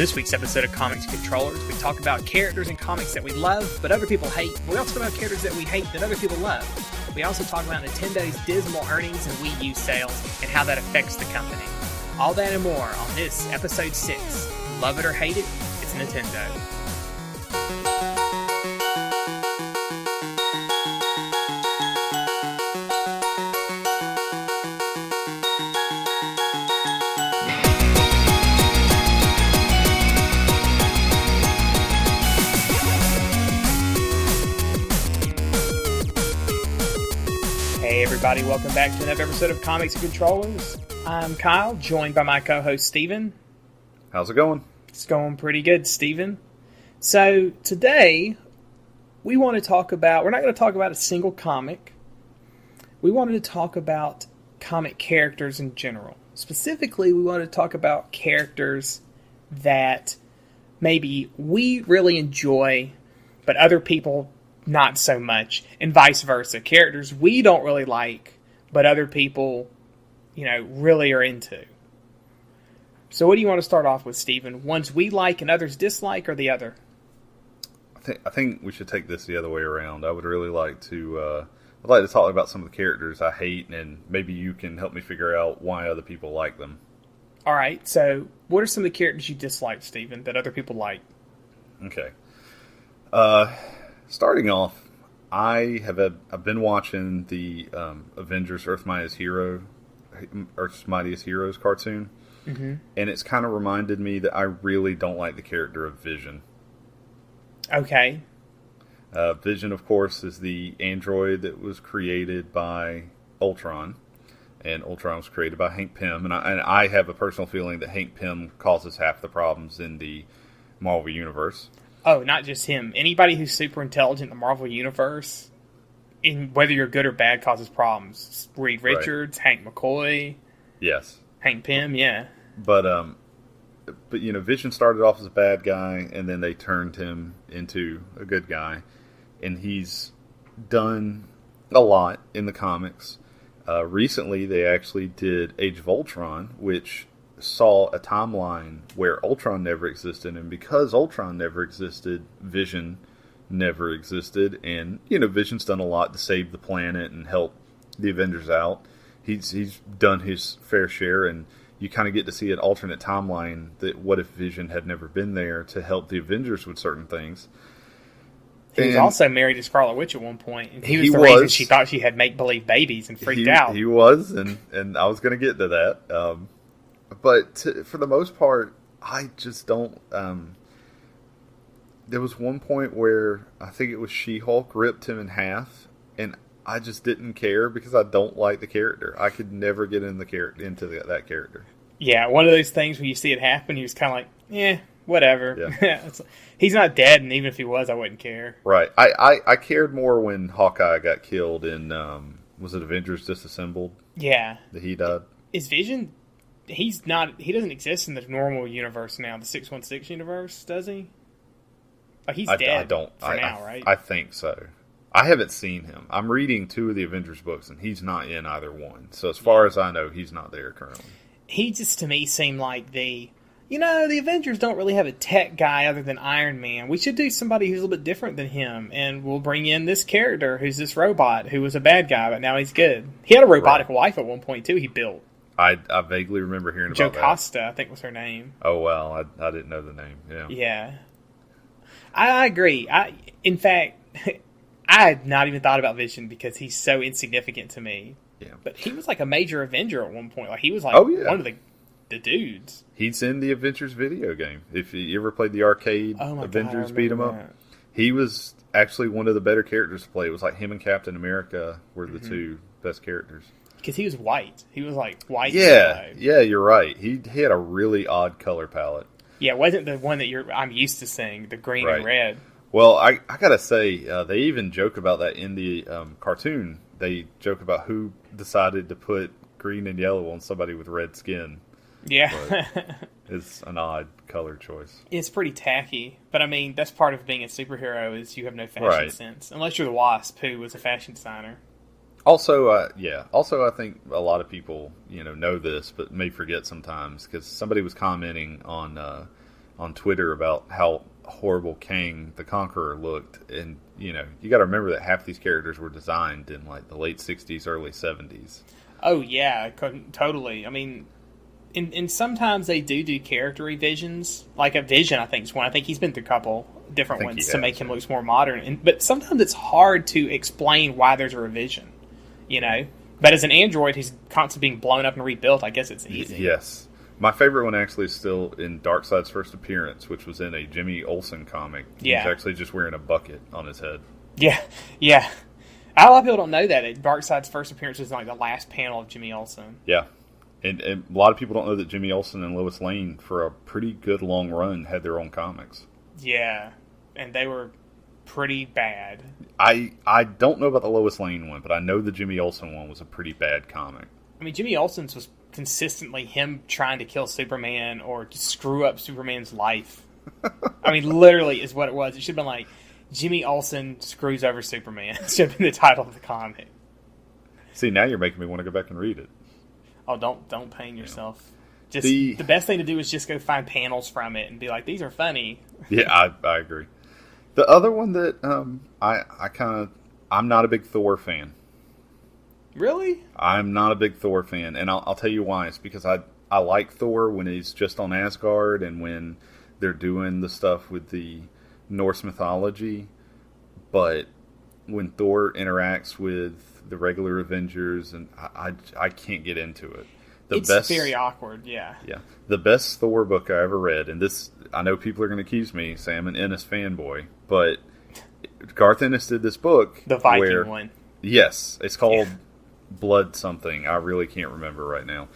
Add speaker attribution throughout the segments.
Speaker 1: this week's episode of Comics Controllers, we talk about characters in comics that we love, but other people hate. We also talk about characters that we hate that other people love. We also talk about Nintendo's dismal earnings and Wii U sales and how that affects the company. All that and more on this, episode 6. Love it or hate it, it's Nintendo. Hey everybody, welcome back to another episode of Comics Controllers. I'm Kyle, joined by my co-host Steven.
Speaker 2: How's it going?
Speaker 1: It's going pretty good, Steven. So today, we want to talk about, we're not going to talk about a single comic. We wanted to talk about comic characters in general. Specifically, we wanted to talk about characters that maybe we really enjoy, but other people not so much, and vice versa. Characters we don't really like, but other people, really are into. So what do you want to start off with, Stephen? Ones we like and others dislike, or the other?
Speaker 2: I think we should take this the other way around. I would really like to I'd like to talk about some of the characters I hate, and maybe you can help me figure out why other people like them.
Speaker 1: All right, so what are some of the characters you dislike, Stephen, that other people like?
Speaker 2: Okay. Starting off, I've been watching the Avengers Earth's Mightiest Heroes cartoon, and it's kind of reminded me that I really don't like the character of Vision.
Speaker 1: Okay.
Speaker 2: Vision, of course, is the android that was created by Ultron, and Ultron was created by Hank Pym, and I have a personal feeling that Hank Pym causes half the problems in the Marvel Universe.
Speaker 1: Oh, not just him. Anybody who's super intelligent in the Marvel Universe, whether you're good or bad, causes problems. Reed Richards, right. Hank McCoy.
Speaker 2: Yes.
Speaker 1: Hank Pym, yeah.
Speaker 2: But Vision started off as a bad guy, and then they turned him into a good guy. And he's done a lot in the comics. Recently, they actually did Age of Ultron, which saw a timeline where Ultron never existed, and because Ultron never existed, Vision never existed, and Vision's done a lot to save the planet and help the Avengers out. He's done his fair share, and you kind of get to see an alternate timeline that what if Vision had never been there to help the Avengers with certain things.
Speaker 1: He was also married to Scarlet Witch at one point, and he was the reason she thought she had make-believe babies and freaked out.
Speaker 2: He was, and I was going to get to that. But for the most part, I just don't... there was one point where I think it was She-Hulk ripped him in half, and I just didn't care because I don't like the character. I could never get into that character.
Speaker 1: Yeah, one of those things when you see it happen, he was kind of like, whatever. Yeah. He's not dead, and even if he was, I wouldn't care.
Speaker 2: Right. I cared more when Hawkeye got killed in, was it Avengers Disassembled?
Speaker 1: Yeah.
Speaker 2: That he died.
Speaker 1: Is Vision... he doesn't exist in the normal universe now, the 616 universe, does he? Like, he's dead now, right?
Speaker 2: I think so. I haven't seen him. I'm reading 2 of the Avengers books, and he's not in either one. So as far as I know, he's not there currently. He
Speaker 1: just, to me, seemed like the Avengers don't really have a tech guy other than Iron Man. We should do somebody who's a little bit different than him, and we'll bring in this character who's this robot who was a bad guy, but now he's good. He had a robotic wife at one point, too, he built.
Speaker 2: I vaguely remember hearing about that.
Speaker 1: Jocasta, I think was her name.
Speaker 2: Oh, well, I didn't know the name. Yeah.
Speaker 1: Yeah. I agree. In fact, I had not even thought about Vision because he's so insignificant to me.
Speaker 2: Yeah.
Speaker 1: But he was like a major Avenger at one point. Like, he was like one of the dudes.
Speaker 2: He's in the Avengers video game. If you ever played the arcade Avengers beat 'em up, he was actually one of the better characters to play. It was like him and Captain America were the 2 best characters.
Speaker 1: Because he was white. He was like white.
Speaker 2: Yeah, you're right. He had a really odd color palette.
Speaker 1: Yeah, it wasn't the one that I'm used to seeing, the green and red.
Speaker 2: Well, I gotta say, they even joke about that in the cartoon. They joke about who decided to put green and yellow on somebody with red skin.
Speaker 1: Yeah.
Speaker 2: It's an odd color choice.
Speaker 1: It's pretty tacky. But, I mean, that's part of being a superhero is you have no fashion sense. Unless you're the Wasp, who was a fashion designer.
Speaker 2: Also, I think a lot of people, know this, but may forget sometimes, because somebody was commenting on on Twitter about how horrible Kang the Conqueror looked, and you got to remember that half these characters were designed in like the late '60s, early '70s.
Speaker 1: Oh yeah, totally. I mean, and sometimes they do character revisions. Like a Vision, I think is one. I think he's been through a couple different ones to make him look more modern. But sometimes it's hard to explain why there's a revision. But as an android, he's constantly being blown up and rebuilt. I guess it's easy.
Speaker 2: Yes. My favorite one actually is still in Darkseid's first appearance, which was in a Jimmy Olsen comic.
Speaker 1: Yeah.
Speaker 2: He's actually just wearing a bucket on his head.
Speaker 1: Yeah. A lot of people don't know that Darkseid's first appearance was like the last panel of Jimmy Olsen.
Speaker 2: Yeah. And a lot of people don't know that Jimmy Olsen and Lois Lane, for a pretty good long run, had their own comics.
Speaker 1: Yeah. And they were pretty bad.
Speaker 2: I don't know about the Lois Lane one, but I know the Jimmy Olsen one was a pretty bad comic.
Speaker 1: I mean, Jimmy Olsen's was consistently him trying to kill Superman or to screw up Superman's life. I mean, literally is what it was. It should have been like, Jimmy Olsen screws over Superman. It should have been the title of the comic.
Speaker 2: See, now you're making me want to go back and read it.
Speaker 1: Oh, don't pain yourself. Just the best thing to do is just go find panels from it and be like, these are funny.
Speaker 2: Yeah, I agree. The other one that I'm not a big Thor fan.
Speaker 1: Really?
Speaker 2: I'm not a big Thor fan, and I'll tell you why. It's because I like Thor when he's just on Asgard and when they're doing the stuff with the Norse mythology, but when Thor interacts with the regular Avengers, and I can't get into it.
Speaker 1: It's very awkward, yeah.
Speaker 2: Yeah. The best Thor book I ever read, and this, I know people are going to accuse me, say I'm an Ennis fanboy, but Garth Ennis did this book.
Speaker 1: The Viking one.
Speaker 2: Yes. It's called Blood something. I really can't remember right now.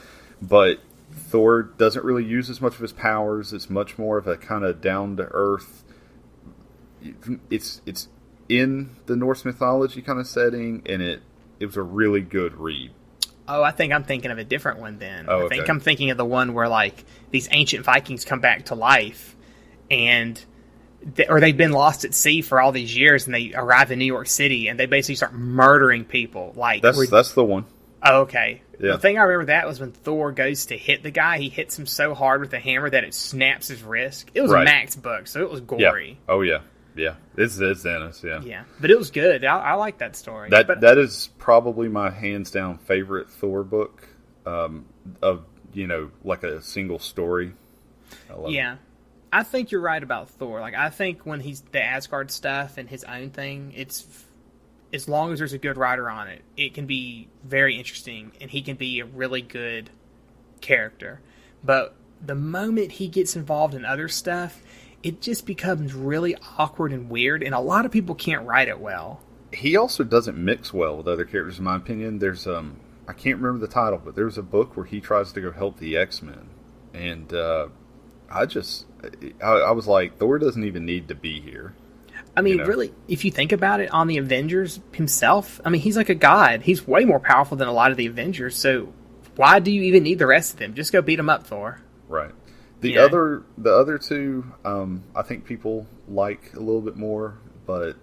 Speaker 2: But Thor doesn't really use as much of his powers. It's much more of a kind of down-to-earth. It's in the Norse mythology kind of setting, and it was a really good read.
Speaker 1: Oh, I think I'm thinking of a different one then.
Speaker 2: Oh,
Speaker 1: I think I'm thinking of the one where, like, these ancient Vikings come back to life, or they've been lost at sea for all these years, and they arrive in New York City, and they basically start murdering people. Like
Speaker 2: that's the one.
Speaker 1: Oh, okay.
Speaker 2: Yeah.
Speaker 1: The thing I remember that was when Thor goes to hit the guy, he hits him so hard with the hammer that it snaps his wrist. It was a Max book, so it was gory.
Speaker 2: Yeah. Oh, yeah. Yeah, it's Ennis, yeah.
Speaker 1: Yeah, but it was good. I like that story.
Speaker 2: That is probably my hands-down favorite Thor book of, like a single story. I love it.
Speaker 1: I think you're right about Thor. Like, I think when he's the Asgard stuff and his own thing, it's as long as there's a good writer on it, it can be very interesting, and he can be a really good character. But the moment he gets involved in other stuff, it just becomes really awkward and weird, and a lot of people can't write it well.
Speaker 2: He also doesn't mix well with other characters, in my opinion. There's I can't remember the title, but there's a book where he tries to go help the X-Men, and I was like, Thor doesn't even need to be here.
Speaker 1: I mean, really, if you think about it, on the Avengers himself, I mean, he's like a god. He's way more powerful than a lot of the Avengers, so why do you even need the rest of them? Just go beat them up, Thor.
Speaker 2: Right. The other two, I think people like a little bit more, but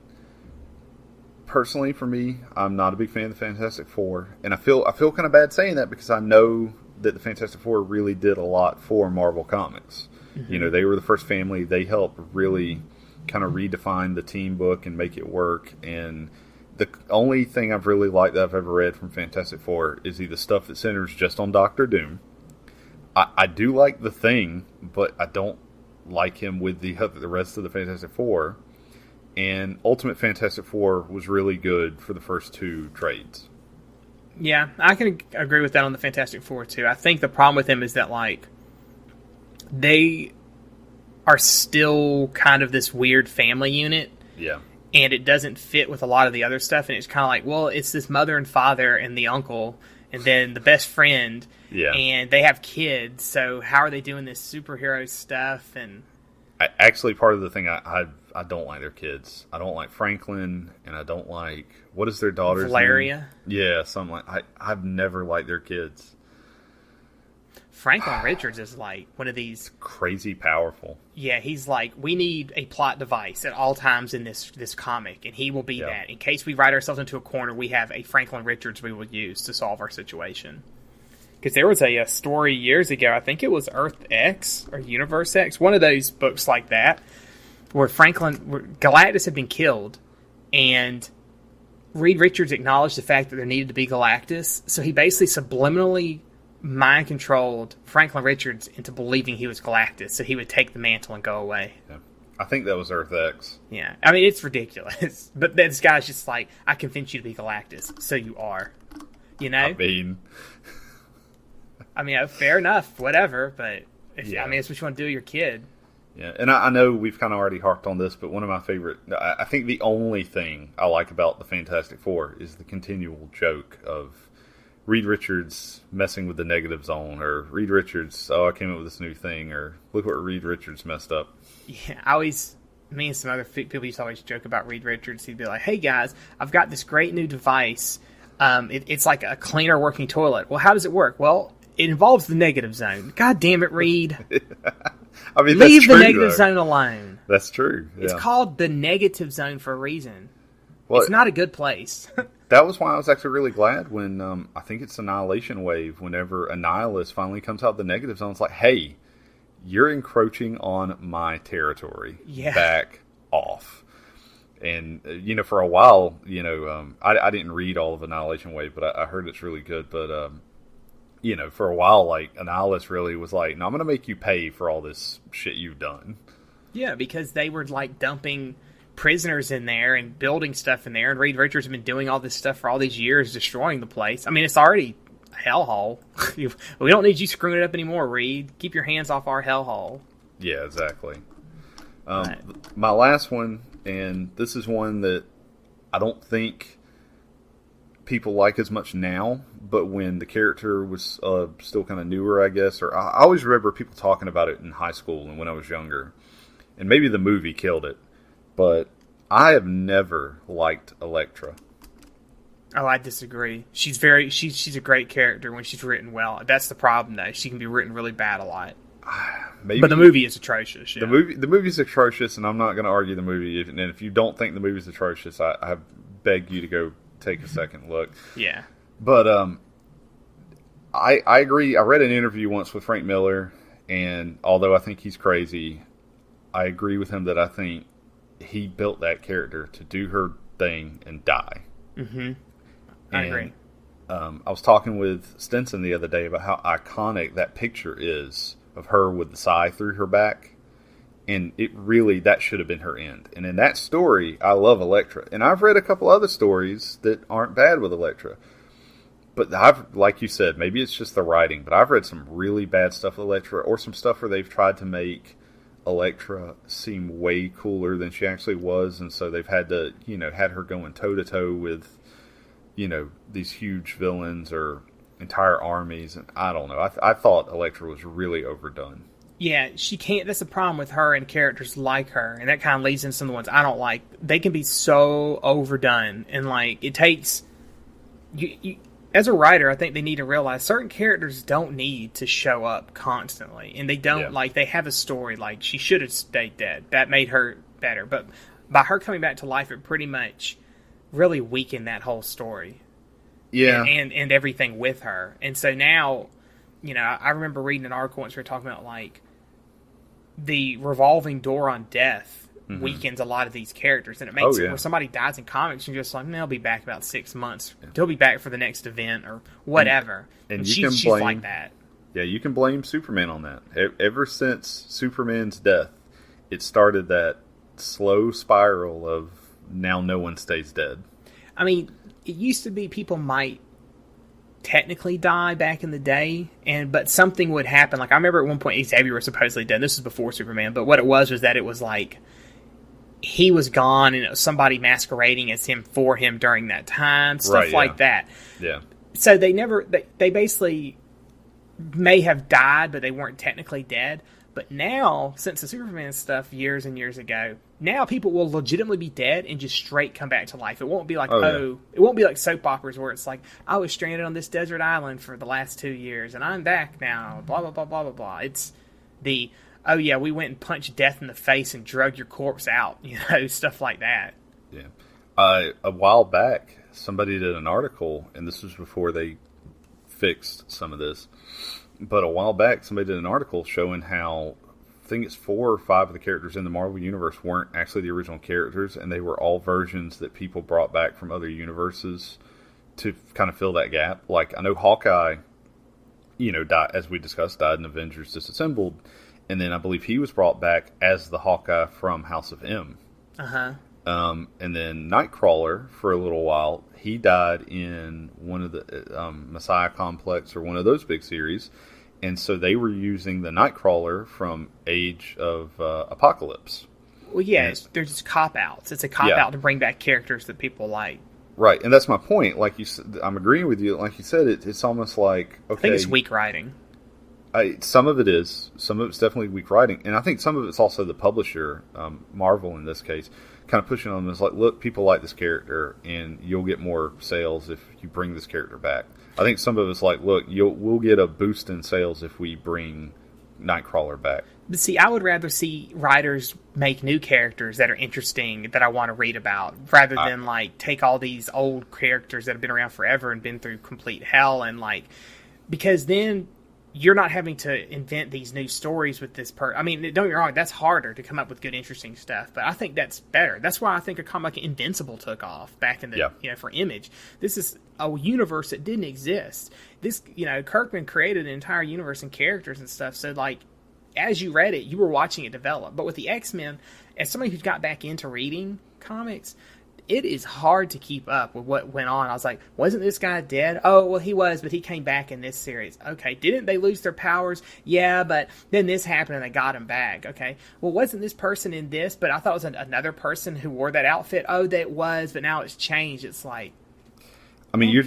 Speaker 2: personally for me, I'm not a big fan of the Fantastic Four, and I feel kind of bad saying that because I know that the Fantastic Four really did a lot for Marvel Comics. Mm-hmm. They were the first family. They helped really kind of redefine the team book and make it work, and the only thing I've really liked that I've ever read from Fantastic Four is either stuff that centers just on Doctor Doom. I do like the Thing, but I don't like him with the rest of the Fantastic Four. And Ultimate Fantastic Four was really good for the first two trades.
Speaker 1: Yeah, I can agree with that on the Fantastic Four, too. I think the problem with him is that, like, they are still kind of this weird family unit.
Speaker 2: Yeah.
Speaker 1: And it doesn't fit with a lot of the other stuff. And it's kind of like, well, it's this mother and father and the uncle and then the best friend.
Speaker 2: Yeah.
Speaker 1: And they have kids, so how are they doing this superhero stuff? And
Speaker 2: actually, part of the thing, I don't like their kids. I don't like Franklin, and I don't like, what is their daughter's
Speaker 1: Valeria?
Speaker 2: name? Yeah, something like, I've never liked their kids.
Speaker 1: Franklin Richards is like one of these
Speaker 2: crazy powerful.
Speaker 1: Yeah, he's like, we need a plot device at all times in this comic, and he will be that. In case we write ourselves into a corner, we have a Franklin Richards we will use to solve our situation. Because there was a story years ago, I think it was Earth X or Universe X, one of those books like that, where Galactus had been killed, and Reed Richards acknowledged the fact that there needed to be Galactus, so he basically subliminally mind-controlled Franklin Richards into believing he was Galactus, so he would take the mantle and go away.
Speaker 2: Yeah. I think that was Earth X.
Speaker 1: Yeah, I mean, it's ridiculous. But this guy's just like, I convinced you to be Galactus, so you are. You know? I mean, fair enough, whatever, but I mean, it's what you want to do with your kid.
Speaker 2: Yeah, and I know we've kind of already harped on this, but one of my favorite, I think the only thing I like about the Fantastic Four is the continual joke of Reed Richards messing with the negative zone, or Reed Richards, I came up with this new thing, or look what Reed Richards messed up.
Speaker 1: Yeah, me and some other people used to always joke about Reed Richards. He'd be like, hey guys, I've got this great new device. It's like a cleaner working toilet. Well, how does it work? Well, it involves the negative zone. God damn it, Reed.
Speaker 2: I mean,
Speaker 1: leave the negative zone alone.
Speaker 2: That's true. Yeah.
Speaker 1: It's called the negative zone for a reason. Well, it's not a good place.
Speaker 2: That was why I was actually really glad when, I think it's Annihilation Wave, whenever Annihilus finally comes out the negative zone, it's like, hey, you're encroaching on my territory. Yeah. Back off. And, for a while, I didn't read all of Annihilation Wave, but I heard it's really good. But, for a while, like, Annihilus really was like, no, I'm going to make you pay for all this shit you've done.
Speaker 1: Yeah, because they were, like, dumping prisoners in there and building stuff in there, and Reed Richards has been doing all this stuff for all these years, destroying the place. I mean, it's already a hellhole. We don't need you screwing it up anymore, Reed. Keep your hands off our hellhole.
Speaker 2: Yeah, exactly. My last one, and this is one that I don't think people like as much now, but when the character was still kind of newer, I guess, or I always remember people talking about it in high school and when I was younger, and maybe the movie killed it, but I have never liked Elektra.
Speaker 1: Oh, I disagree. She's a great character when she's written well. That's the problem, though. She can be written really bad a lot. But the movie is atrocious. Yeah.
Speaker 2: The movie's atrocious, and I'm not going to argue the movie. And if you don't think the movie's atrocious, I beg you to go take a second look.
Speaker 1: Yeah.
Speaker 2: But I agree. I read an interview once with Frank Miller, and although I think he's crazy, I agree with him that I think he built that character to do her thing and die.
Speaker 1: Mm-hmm. I agree.
Speaker 2: I was talking with Stinson the other day about how iconic that picture is of her with the sigh through her back. And that should have been her end. And in that story, I love Elektra. And I've read a couple other stories that aren't bad with Elektra. But like you said, maybe it's just the writing, but I've read some really bad stuff with Elektra, or some stuff where they've tried to make Elektra seem way cooler than she actually was. And so they've had to, had her going toe-to-toe with, these huge villains or entire armies. And I don't know. I thought Elektra was really overdone.
Speaker 1: Yeah, she can't. That's the problem with her and characters like her, and that kind of leads into some of the ones I don't like. They can be so overdone, and it takes you. As a writer, I think they need to realize certain characters don't need to show up constantly, and they don't they have a story. Like, she should have stayed dead. That made her better, but by her coming back to life, it pretty much really weakened that whole story.
Speaker 2: Yeah,
Speaker 1: and everything with her, and so now, I remember reading an article once we were talking about the revolving door on death weakens a lot of these characters, and it makes it where somebody dies in comics and you're just like, they'll be back about 6 months. Yeah. They'll be back for the next event or whatever. And she's like that.
Speaker 2: Yeah, you can blame Superman on that. Ever since Superman's death, it started that slow spiral of now no one stays dead. I
Speaker 1: mean, it used to be people might technically die back in the day, but something would happen. Like, I remember at one point Xavier was supposedly dead. This was before Superman, but what it was that it was like he was gone and it was somebody masquerading as him for him during that time, stuff like that.
Speaker 2: Yeah.
Speaker 1: So they basically may have died, but they weren't technically dead. But now, since the Superman stuff years and years ago, now people will legitimately be dead and just straight come back to life. It won't be like, it won't be like soap operas where it's like, I was stranded on this desert island for the last 2 years and I'm back now, blah, blah, blah, blah, blah, blah. It's the, we went and punched death in the face and drug your corpse out, stuff like that.
Speaker 2: Yeah. A while back, somebody did an article, and this was before they fixed some of this. But a while back, somebody did an article showing how, I think it's 4 or 5 of the characters in the Marvel Universe weren't actually the original characters, and they were all versions that people brought back from other universes to kind of fill that gap. Like, I know Hawkeye, as we discussed, died in Avengers Disassembled, and then I believe he was brought back as the Hawkeye from House of M.
Speaker 1: Uh-huh.
Speaker 2: And then Nightcrawler, for a little while, he died in one of the Messiah Complex or one of those big series. And so they were using the Nightcrawler from Age of Apocalypse.
Speaker 1: Well, yeah, they're just cop-outs. It's a cop-out to bring back characters that people like.
Speaker 2: Right, and that's my point. Like you said, I'm agreeing with you. Like you said, it's almost like, okay,
Speaker 1: I think it's weak writing.
Speaker 2: Some of it is. Some of it's definitely weak writing. And I think some of it's also the publisher, Marvel in this case, kind of pushing on them. It's like, look, people like this character, and you'll get more sales if you bring this character back. I think some of it's like, look, we'll get a boost in sales if we bring Nightcrawler back.
Speaker 1: But see, I would rather see writers make new characters that are interesting, that I want to read about, rather than, take all these old characters that have been around forever and been through complete hell, and, because then you're not having to invent these new stories with this person. I mean, don't get me wrong, that's harder to come up with good, interesting stuff, but I think that's better. That's why I think a comic like Invincible took off back in the, for Image. This is a universe that didn't exist. This, Kirkman created an entire universe and characters and stuff, so, as you read it, you were watching it develop. But with the X-Men, as somebody who's got back into reading comics, it is hard to keep up with what went on. I was like, wasn't this guy dead? Oh, well, he was, but he came back in this series. Okay, didn't they lose their powers? Yeah, but then this happened and they got him back. Okay, well, wasn't this person in this? But I thought it was another person who wore that outfit. Oh, that was, but now it's changed. It's like,
Speaker 2: I mean,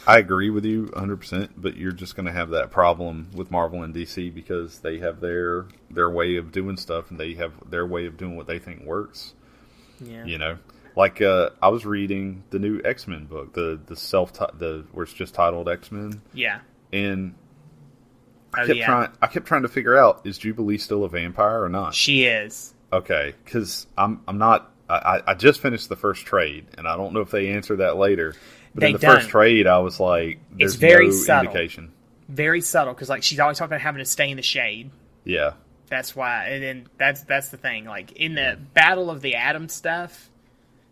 Speaker 2: I agree with you 100%, but you're just going to have that problem with Marvel and DC because they have their way of doing stuff, and they have their way of doing what they think works.
Speaker 1: Yeah.
Speaker 2: I was reading the new X-Men book, the where it's just titled X-Men.
Speaker 1: Yeah.
Speaker 2: And I kept trying to figure out, is Jubilee still a vampire or not?
Speaker 1: She is. Okay,
Speaker 2: because I'm not. I just finished the first trade, and I don't know if they answer that later. But in the first trade, I was like, there's no indication.
Speaker 1: Very subtle, because she's always talking about having to stay in the shade.
Speaker 2: Yeah.
Speaker 1: That's why, and then that's the thing. In the Battle of the Atom stuff,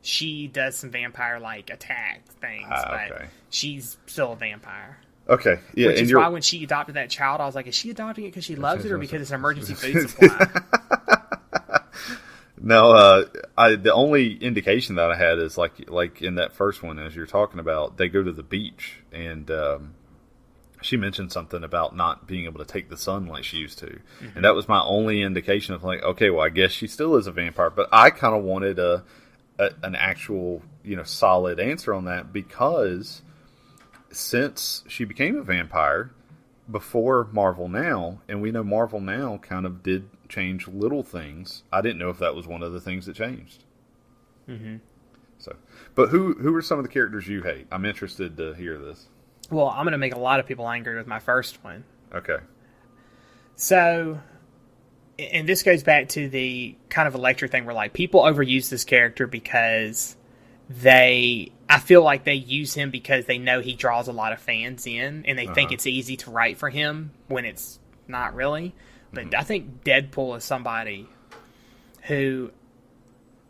Speaker 1: she does some vampire-like attack things, but she's still a vampire.
Speaker 2: Okay, yeah.
Speaker 1: Which is why when she adopted that child, I was like, is she adopting it because she loves it or because it's an emergency food supply?
Speaker 2: No, the only indication that I had is like in that first one, as you're talking about, they go to the beach, and she mentioned something about not being able to take the sun like she used to. Mm-hmm. And that was my only indication of okay, well, I guess she still is a vampire. But I kind of wanted an actual, solid answer on that, because since she became a vampire before Marvel Now, and we know Marvel Now kind of did change little things, I didn't know if that was one of the things that changed.
Speaker 1: Mm-hmm.
Speaker 2: So, but who are some of the characters you hate? I'm interested to hear this.
Speaker 1: Well, I'm going to make a lot of people angry with my first one.
Speaker 2: Okay.
Speaker 1: So, and this goes back to the kind of Electra thing where people overuse this character because I feel like they use him because they know he draws a lot of fans in, and they think it's easy to write for him when it's not really. But I think Deadpool is somebody who,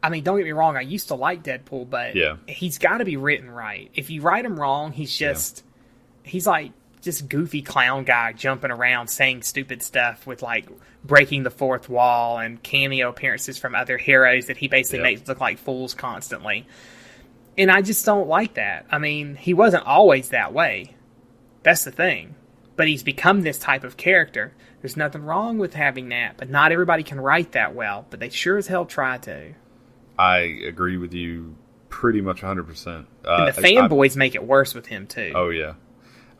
Speaker 1: I mean, don't get me wrong, I used to like Deadpool, but he's got to be written right. If you write him wrong, he's just goofy clown guy jumping around saying stupid stuff with breaking the fourth wall and cameo appearances from other heroes that he basically makes look like fools constantly. And I just don't like that. I mean, he wasn't always that way. That's the thing. But he's become this type of character. There's nothing wrong with having that, but not everybody can write that well. But they sure as hell try to.
Speaker 2: I agree with you pretty much 100%.
Speaker 1: And the fanboys make it worse with him, too.
Speaker 2: Oh, yeah.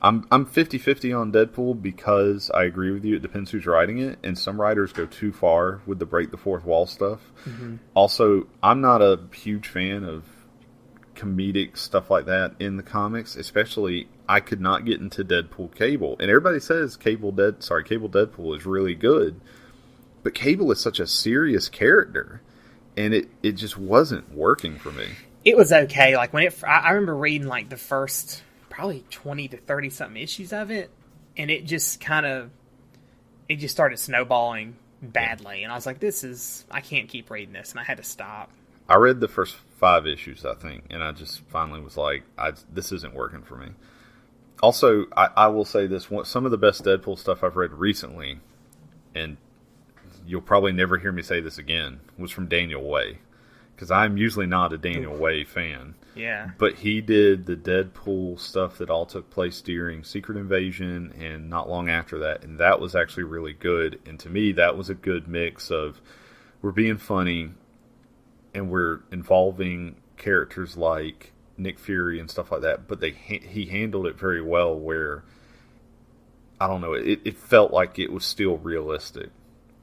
Speaker 2: I'm 50-50 on Deadpool because I agree with you. It depends who's writing it, and some writers go too far with the break the fourth wall stuff. Mm-hmm. Also, I'm not a huge fan of comedic stuff like that in the comics, especially I could not get into Deadpool Cable, and everybody says Cable Deadpool is really good, but Cable is such a serious character, and it just wasn't working for me.
Speaker 1: It was okay. I remember reading the first probably 20 to 30 something issues of it, and it just started snowballing badly, and I was like, I can't keep reading this, and I had to stop.
Speaker 2: I read the first 5 issues, I think, and I just finally was like, this isn't working for me. Also, I will say this, some of the best Deadpool stuff I've read recently, and you'll probably never hear me say this again, was from Daniel Way. Because I'm usually not a Daniel Way fan.
Speaker 1: Yeah.
Speaker 2: But he did the Deadpool stuff that all took place during Secret Invasion and not long after that. And that was actually really good. And to me, that was a good mix of we're being funny and we're involving characters like Nick Fury and stuff like that. But he handled it very well where, I don't know, it felt like it was still realistic.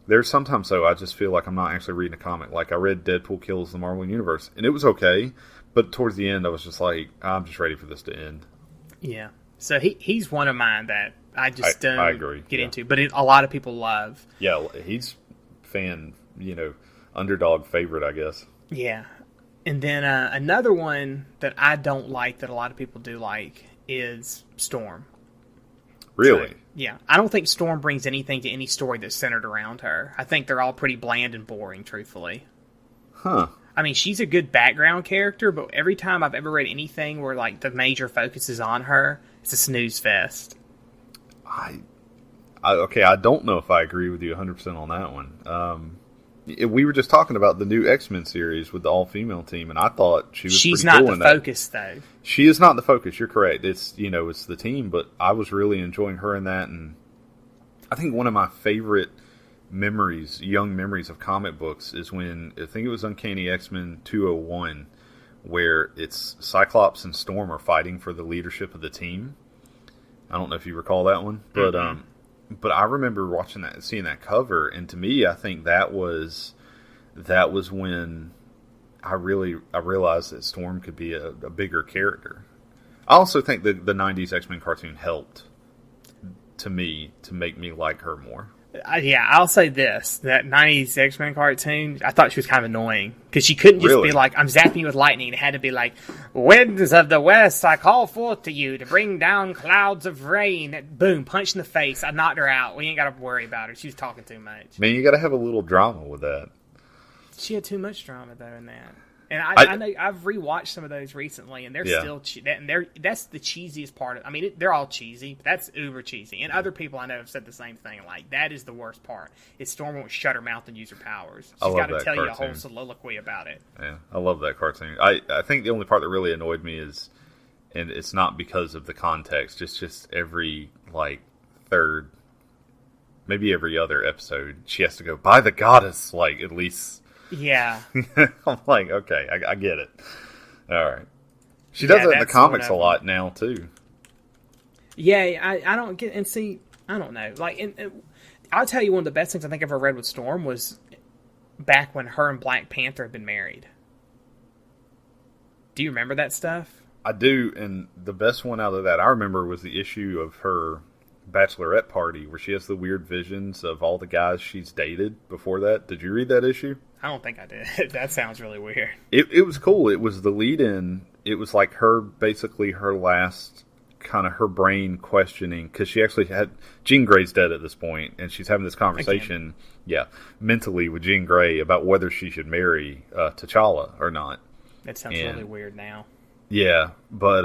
Speaker 2: There's sometimes, though, I just feel like I'm not actually reading a comic. Like, I read Deadpool Kills the Marvel Universe, and it was okay, but towards the end, I was just like, I'm just ready for this to end.
Speaker 1: Yeah. So he's one of mine that I just don't
Speaker 2: I agree.
Speaker 1: Get into, but a lot of people love.
Speaker 2: Yeah, he's fan, underdog favorite, I guess.
Speaker 1: Yeah. And then another one that I don't like that a lot of people do like is Storm.
Speaker 2: Really?
Speaker 1: So, yeah. I don't think Storm brings anything to any story that's centered around her. I think they're all pretty bland and boring, truthfully.
Speaker 2: Huh.
Speaker 1: I mean, she's a good background character, but every time I've ever read anything where, like, the major focus is on her, it's a snooze fest.
Speaker 2: Okay, I don't know if I agree with you 100% on that one. We were just talking about the new X-Men series with the all-female team, and I thought she's
Speaker 1: not
Speaker 2: cool
Speaker 1: the focus, though.
Speaker 2: She is not the focus. You're correct. It's it's the team, but I was really enjoying her in that, and I think one of my favorite young memories of comic books is when I think it was Uncanny X-Men 201, where it's Cyclops and Storm are fighting for the leadership of the team. I don't know if you recall that one, but But I remember watching that, seeing that cover, and to me, I think that was when I realized that Storm could be a bigger character. I also think that the '90s X-Men cartoon helped to me to make me like her more.
Speaker 1: Yeah, I'll say this: that '90s X-Men cartoon, I thought she was kind of annoying because she couldn't just be like, "I'm zapping you with lightning." It had to be like, "Winds of the west, I call forth to you to bring down clouds of rain." Boom, punch in the face. I knocked her out. We ain't got to worry about her. She was talking too much.
Speaker 2: Man, you got to have a little drama with that.
Speaker 1: She had too much drama though in that. And I know I've rewatched some of those recently, and they're still that's the cheesiest part of. I mean, they're all cheesy, but that's uber cheesy. And other people I know have said the same thing. Like, that is the worst part. Is Storm won't shut her mouth and use her powers. She's got to tell you a whole soliloquy about it.
Speaker 2: Yeah, I love that cartoon. I think the only part that really annoyed me is, and it's not because of the context. It's just every third, maybe every other episode, she has to go by the goddess. At least.
Speaker 1: Yeah.
Speaker 2: I'm like, okay, I get it. All right. She does it in the comics a lot now, too.
Speaker 1: Yeah, I don't get... And see, I don't know. I'll tell you one of the best things I think I ever read with Storm was back when her and Black Panther had been married. Do you remember that stuff?
Speaker 2: I do, and the best one out of that I remember was the issue of her bachelorette party where she has the weird visions of all the guys she's dated before that. Did you read that issue?
Speaker 1: I don't think I did. That sounds really weird.
Speaker 2: It was cool. It was the lead-in. It was like basically her last kind of her brain questioning, because she actually had Jean Grey's dead at this point, and she's having this conversation, mentally with Jean Grey about whether she should marry T'Challa or not.
Speaker 1: That sounds really weird now.
Speaker 2: Yeah, but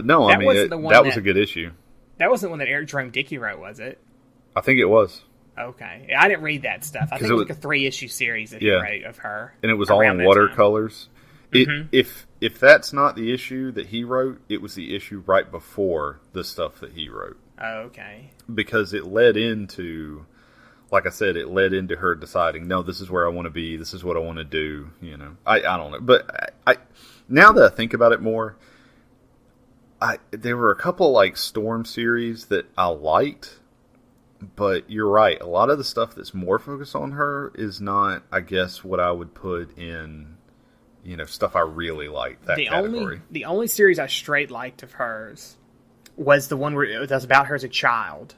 Speaker 2: no, that was a good issue.
Speaker 1: That wasn't one that Eric Jerome Dickey wrote, was it?
Speaker 2: I think it was.
Speaker 1: Okay. I didn't read that stuff. I think it was like a 3-issue series that he wrote of her.
Speaker 2: And it was all in watercolors. If that's not the issue that he wrote, it was the issue right before the stuff that he wrote.
Speaker 1: Oh, okay.
Speaker 2: Because it led into, like I said, her deciding, no, this is where I want to be, this is what I want to do, I don't know. But now that I think about it more, there were a couple Storm series that I liked. But you're right. A lot of the stuff that's more focused on her is not, I guess, what I would put in, stuff I really like. That category.
Speaker 1: The only series I straight liked of hers was the one where it was about her as a child.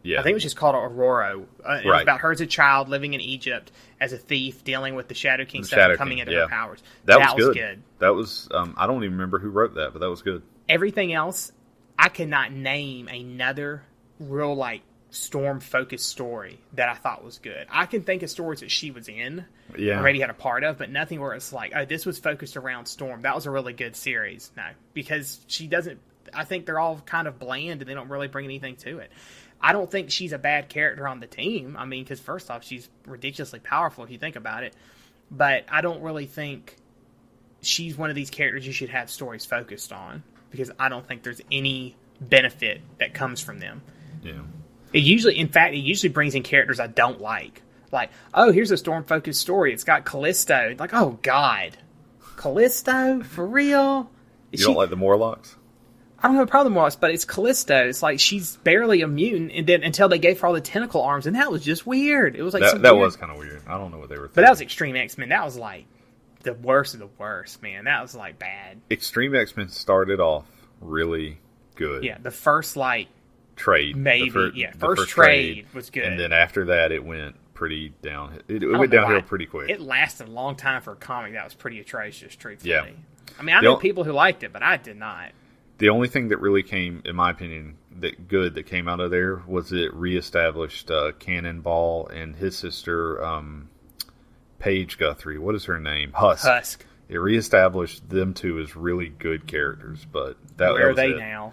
Speaker 1: Yeah, I think it was just called Aurora. It was about her as a child living in Egypt as a thief, dealing with the Shadow King stuff, and coming into her powers. That was good. That was.
Speaker 2: I don't even remember who wrote that, but that was good.
Speaker 1: everything else, I cannot name another real, like, Storm-focused story that I thought was good. I can think of stories that she was in, or maybe had a part of, but nothing where it's like, oh, this was focused around Storm. That was a really good series. No, because she doesn't. I think they're all kind of bland and they don't really bring anything to it. I don't think she's a bad character on the team. I mean, because first off, she's ridiculously powerful if you think about it. But I don't really think she's one of these characters you should have stories focused on, because I don't think there's any benefit that comes from them.
Speaker 2: Yeah.
Speaker 1: It usually brings in characters I don't like. Like, oh, here's a Storm-focused story. It's got Callisto. Like, oh, God. Callisto? For real?
Speaker 2: You don't like the Morlocks?
Speaker 1: I don't have a problem with Morlocks, but it's Callisto. It's like she's barely a mutant, and then until they gave her all the tentacle arms, and that was just weird. It was like
Speaker 2: that was kind of weird. I don't know what they were thinking.
Speaker 1: But that was Extreme X-Men. That was like the worst of the worst, man. That was like bad.
Speaker 2: Extreme X-Men started off really good.
Speaker 1: Yeah, the first
Speaker 2: trade.
Speaker 1: Maybe, first trade was good.
Speaker 2: And then after that, it went pretty downhill. It went downhill pretty quick.
Speaker 1: It lasted a long time for a comic that was pretty atrocious, truthfully.
Speaker 2: Yeah.
Speaker 1: I mean, I know people who liked it, but I did not.
Speaker 2: The only thing that really came, in my opinion, that came out of there was it reestablished Cannonball and his sister, Paige Guthrie. What is her name? Husk. It reestablished them two as really good characters, but
Speaker 1: where are they now?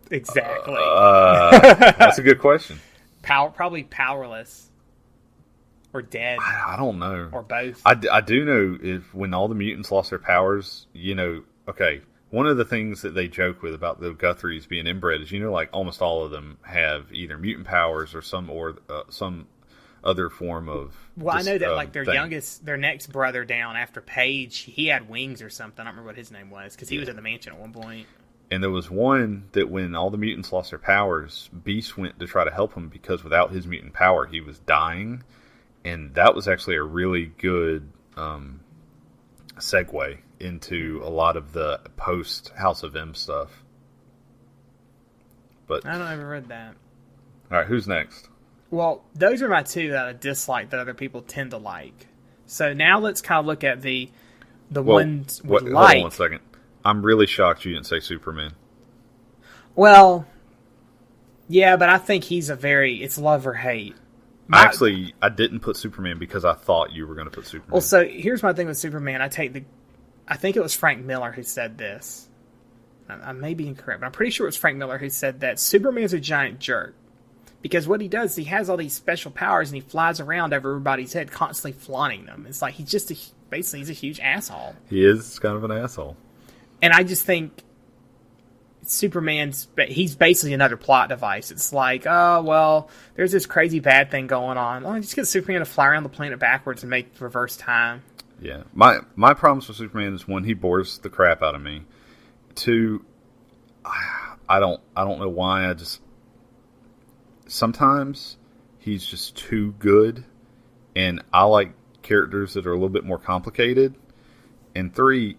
Speaker 1: Exactly.
Speaker 2: That's a good question.
Speaker 1: Probably powerless. Or dead.
Speaker 2: I don't know.
Speaker 1: Or both.
Speaker 2: I do know when all the mutants lost their powers, okay, one of the things that they joke with about the Guthries being inbred is, like almost all of them have either mutant powers or some other form of.
Speaker 1: Well, I know that like their next brother down after Paige, he had wings or something. I don't remember what his name was because he was in the mansion at one point.
Speaker 2: And there was one that when all the mutants lost their powers, Beast went to try to help him because without his mutant power, he was dying. And that was actually a really good segue into a lot of the post-House of M stuff. But
Speaker 1: I don't ever read that.
Speaker 2: All right, who's next?
Speaker 1: Well, those are my two that I dislike that other people tend to like. So now let's kind of look at the ones we like.
Speaker 2: Hold on 1 second. I'm really shocked you didn't say Superman.
Speaker 1: Well, yeah, but I think he's it's love or hate.
Speaker 2: Actually, I didn't put Superman because I thought you were going to put Superman.
Speaker 1: Well, so here's my thing with Superman. I think it was Frank Miller who said this. I may be incorrect, but I'm pretty sure it was Frank Miller who said that Superman's a giant jerk. Because what he does, he has all these special powers and he flies around over everybody's head, constantly flaunting them. It's like he's a huge asshole.
Speaker 2: He is kind of an asshole.
Speaker 1: And I just think he's basically another plot device. It's like, oh, well, there's this crazy bad thing going on. Oh, just get Superman to fly around the planet backwards and make reverse time.
Speaker 2: Yeah. My problems with Superman is, one, he bores the crap out of me. Two, I don't know why. Sometimes he's just too good, and I like characters that are a little bit more complicated. And three,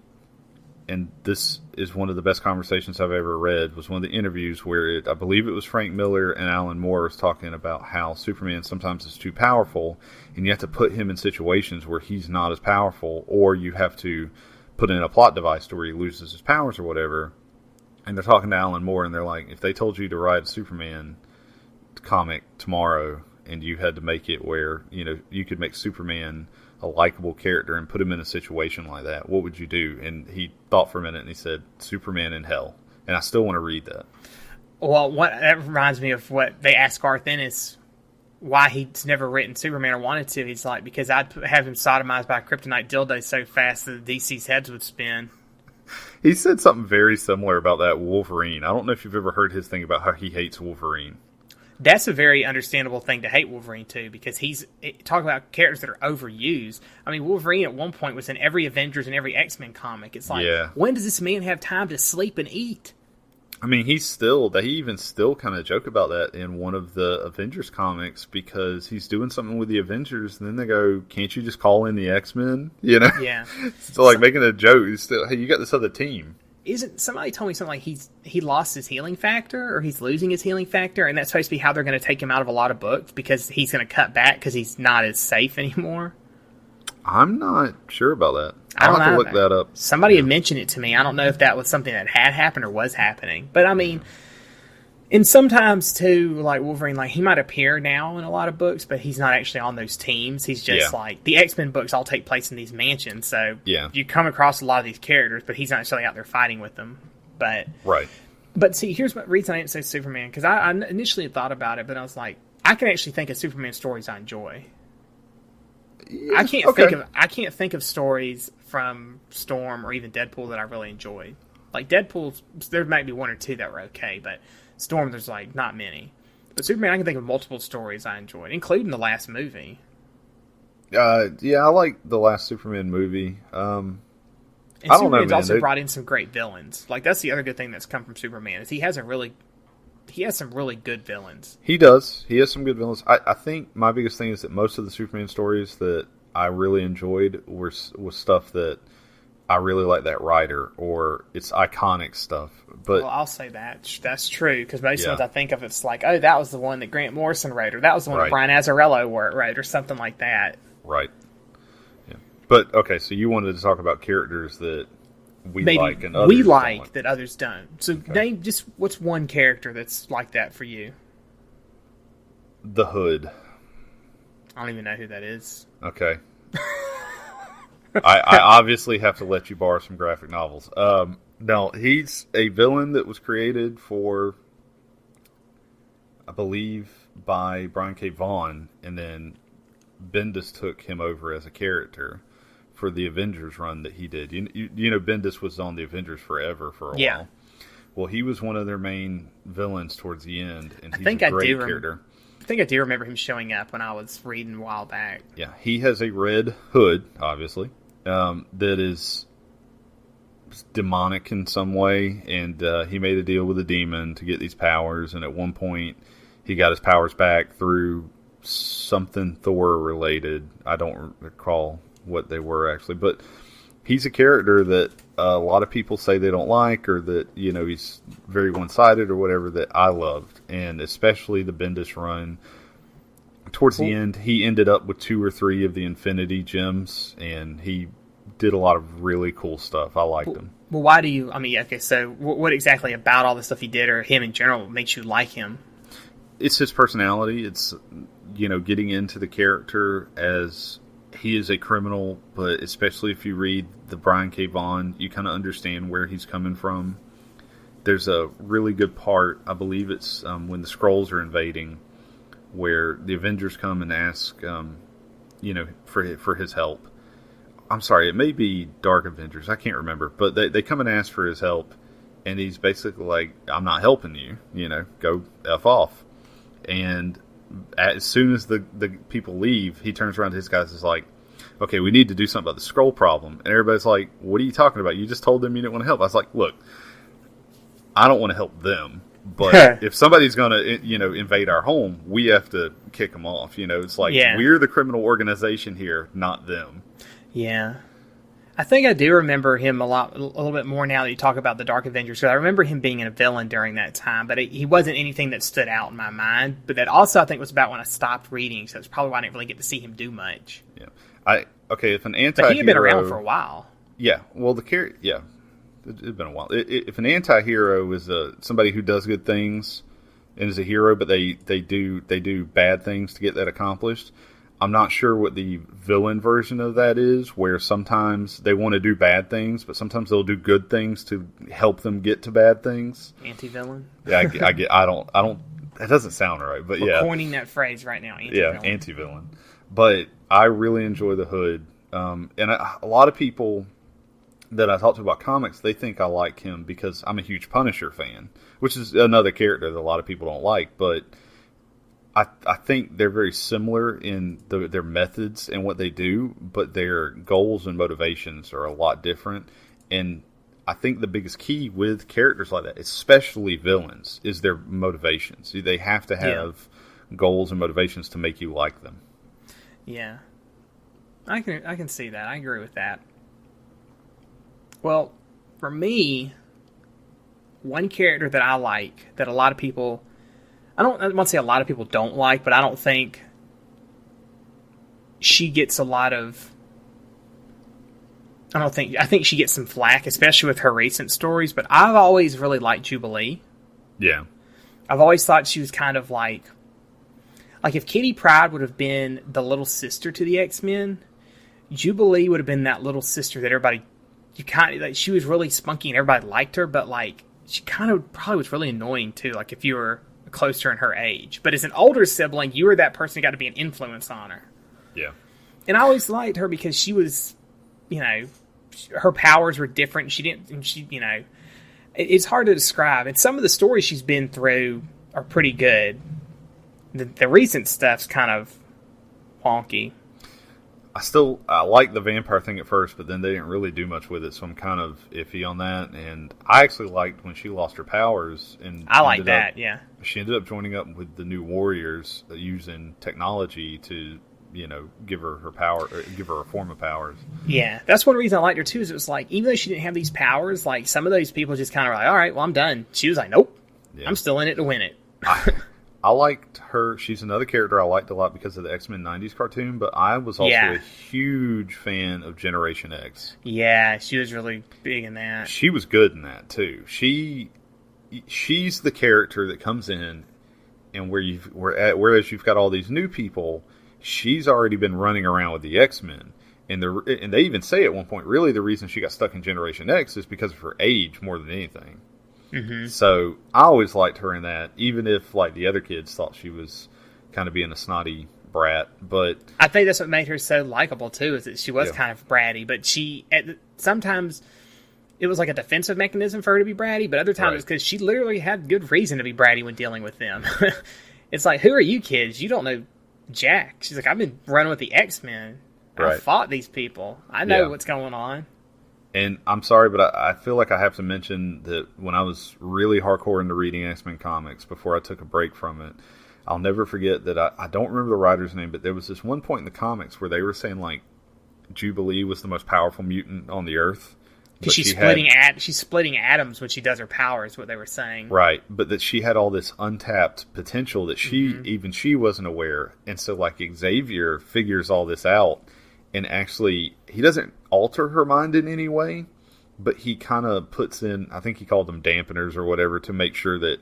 Speaker 2: and this is one of the best conversations I've ever read, was one of the interviews where I believe it was Frank Miller and Alan Moore was talking about how Superman sometimes is too powerful, and you have to put him in situations where he's not as powerful, or you have to put in a plot device to where he loses his powers or whatever. And they're talking to Alan Moore, and they're like, if they told you to write a Superman comic tomorrow, and you had to make it where, you could make Superman a likable character and put him in a situation like that, what would you do? And he thought for a minute and he said, Superman in hell. And I still want to read that.
Speaker 1: Well, that reminds me of what they asked Garth Ennis why he's never written Superman or wanted to. He's like, because I'd have him sodomized by a kryptonite dildo so fast that DC's heads would spin.
Speaker 2: He said something very similar about that Wolverine. I don't know if you've ever heard his thing about how he hates Wolverine.
Speaker 1: That's a very understandable thing to hate Wolverine, too, because talk about characters that are overused. I mean, Wolverine at one point was in every Avengers and every X-Men comic. It's like, When does this man have time to sleep and eat?
Speaker 2: I mean, they even still kind of joke about that in one of the Avengers comics, because he's doing something with the Avengers, and then they go, can't you just call in the X-Men?
Speaker 1: Yeah.
Speaker 2: So, making a joke, it's still, hey, you got this other team.
Speaker 1: Somebody told me something like he lost his healing factor, or he's losing his healing factor, and that's supposed to be how they're going to take him out of a lot of books, because he's going to cut back because he's not as safe anymore.
Speaker 2: I'm not sure about that.
Speaker 1: I
Speaker 2: I'll
Speaker 1: don't
Speaker 2: have to
Speaker 1: know.
Speaker 2: look that up.
Speaker 1: Somebody had mentioned it to me. I don't know if that was something that had happened or was happening. But I mean, and sometimes too, like Wolverine, like he might appear now in a lot of books, but he's not actually on those teams. He's just like the X-Men books all take place in these mansions, so you come across a lot of these characters, but he's not necessarily out there fighting with them. But But see, here's the reason I didn't say Superman, because I initially thought about it, but I was like, I can actually think of Superman stories I enjoy. Yeah, I can't think of stories from Storm or even Deadpool that I really enjoyed. Like Deadpool, there might be one or two that were okay, but Storm, there's like not many. But Superman, I can think of multiple stories I enjoyed, including the last movie.
Speaker 2: I like the last Superman movie.
Speaker 1: And
Speaker 2: I don't
Speaker 1: Superman's
Speaker 2: know, man.
Speaker 1: also brought in some great villains. Like that's the other good thing that's come from Superman is he has some really good villains.
Speaker 2: He does. He has some good villains. I think my biggest thing is that most of the Superman stories that I really enjoyed was stuff that I really like that writer, or it's iconic stuff. But
Speaker 1: I'll say that's true, because most of the ones I think of, it's like, oh, that was the one that Grant Morrison wrote, or that was the one that Brian Azzarello wrote, or something like that.
Speaker 2: Right. Yeah. But okay, so you wanted to talk about characters that we like and others don't.
Speaker 1: That others don't. So name just what's one character that's like that for you?
Speaker 2: The Hood.
Speaker 1: I don't even know who that is.
Speaker 2: Okay. I obviously have to let you borrow some graphic novels. No, he's a villain that was created for, I believe, by Brian K. Vaughan, and then Bendis took him over as a character for the Avengers run that he did. You know, Bendis was on the Avengers forever for a while. Well, he was one of their main villains towards the end, and he's a great character.
Speaker 1: I think I do remember him showing up when I was reading a while back.
Speaker 2: Yeah, he has a red hood, obviously, that is demonic in some way, and he made a deal with a demon to get these powers, and at one point he got his powers back through something Thor related. I don't recall what they were actually, but he's a character that a lot of people say they don't like, or that, you know, he's very one-sided or whatever, that I loved. And especially the Bendis run. Towards the end, he ended up with 2 or 3 of the Infinity Gems, and he did a lot of really cool stuff. I liked him.
Speaker 1: Well, why do you, I mean, okay, so what exactly about all the stuff he did, or him in general, makes you like him?
Speaker 2: It's his personality. It's, you know, getting into the character as he is a criminal, but especially if you read the Brian K. Vaughan, you kind of understand where he's coming from. There's a really good part, I believe it's when the Skrulls are invading, where the Avengers come and ask, you know, for his help. I'm sorry, it may be Dark Avengers, I can't remember, but they come and ask for his help, and he's basically like, I'm not helping you, you know, go F off. And as soon as the people leave, he turns around to his guys and is like, okay, we need to do something about the Skrull problem. And everybody's like, what are you talking about? You just told them you didn't want to help. I was like, look, I don't want to help them, but if somebody's going to, you know, invade our home, we have to kick them off. You know, it's like, we're the criminal organization here, not them.
Speaker 1: Yeah. I think I do remember him a little bit more now that you talk about the Dark Avengers, because I remember him being a villain during that time, but he wasn't anything that stood out in my mind. But that also, I think, was about when I stopped reading, so that's probably why I didn't really get to see him do much.
Speaker 2: Yeah. If an anti-hero...
Speaker 1: But he had been around for a while.
Speaker 2: Yeah, well, it's been a while. If an anti-hero is somebody who does good things and is a hero, but they do bad things to get that accomplished, I'm not sure what the villain version of that is, where sometimes they want to do bad things, but sometimes they'll do good things to help them get to bad things.
Speaker 1: Anti-villain?
Speaker 2: Yeah, I don't, that doesn't sound right, but
Speaker 1: We're coining that phrase right now, anti-villain.
Speaker 2: Yeah, anti-villain. But I really enjoy the Hood. And a lot of people that I talk to about comics, they think I like him because I'm a huge Punisher fan, which is another character that a lot of people don't like, but I think they're very similar in their methods and what they do, but their goals and motivations are a lot different. And I think the biggest key with characters like that, especially villains, is their motivations. They have to have goals and motivations to make you like them.
Speaker 1: Yeah. I can see that. I agree with that. Well, for me, one character that I like, that a lot of people... I want to say a lot of people don't like, but I don't think she gets a lot of I think she gets some flack, especially with her recent stories, but I've always really liked Jubilee.
Speaker 2: Yeah.
Speaker 1: I've always thought she was kind of like if Kitty Pryde would have been the little sister to the X-Men, Jubilee would have been that little sister that everybody, she was really spunky and everybody liked her, but like, she kind of probably was really annoying too, like if you were closer in her age. But as an older sibling, you were that person who got to be an influence on her.
Speaker 2: Yeah.
Speaker 1: And I always liked her because she was, her powers were different. It's hard to describe. And some of the stories she's been through are pretty good. The recent stuff's kind of wonky.
Speaker 2: I like the vampire thing at first, but then they didn't really do much with it, so I'm kind of iffy on that. And I actually liked when she lost her powers. And
Speaker 1: I like that, yeah.
Speaker 2: She ended up joining up with the New Warriors using technology to, give her power, or give her a form of powers.
Speaker 1: Yeah, that's one reason I liked her too. Is it was like, even though she didn't have these powers, like some of those people just kind of were like, all right, well, I'm done. She was like, nope, yeah. I'm still in it to win it.
Speaker 2: I liked her. She's another character I liked a lot because of the X-Men 90s cartoon, but I was also a huge fan of Generation X.
Speaker 1: Yeah, she was really big in that.
Speaker 2: She was good in that too. She's the character that comes in, and whereas you've got all these new people, she's already been running around with the X-Men. And they even say at one point, really the reason she got stuck in Generation X is because of her age more than anything. Mm-hmm. So I always liked her in that, even if like the other kids thought she was kind of being a snotty brat. But
Speaker 1: I think that's what made her so likable too, is that she was kind of bratty, but sometimes it was like a defensive mechanism for her to be bratty, but other times it's because she literally had good reason to be bratty when dealing with them. It's like, who are you kids? You don't know Jack. She's like, I've been running with the X-Men. I fought these people. I know what's going on.
Speaker 2: And I'm sorry, but I feel like I have to mention that when I was really hardcore into reading X-Men comics before I took a break from it, I'll never forget that I don't remember the writer's name, but there was this one point in the comics where they were saying like Jubilee was the most powerful mutant on the Earth.
Speaker 1: Because she's splitting atoms when she does her powers, what they were saying.
Speaker 2: Right, but that she had all this untapped potential that even she wasn't aware. And so like Xavier figures all this out, and actually he doesn't alter her mind in any way, but he kind of puts in, I think he called them dampeners or whatever, to make sure that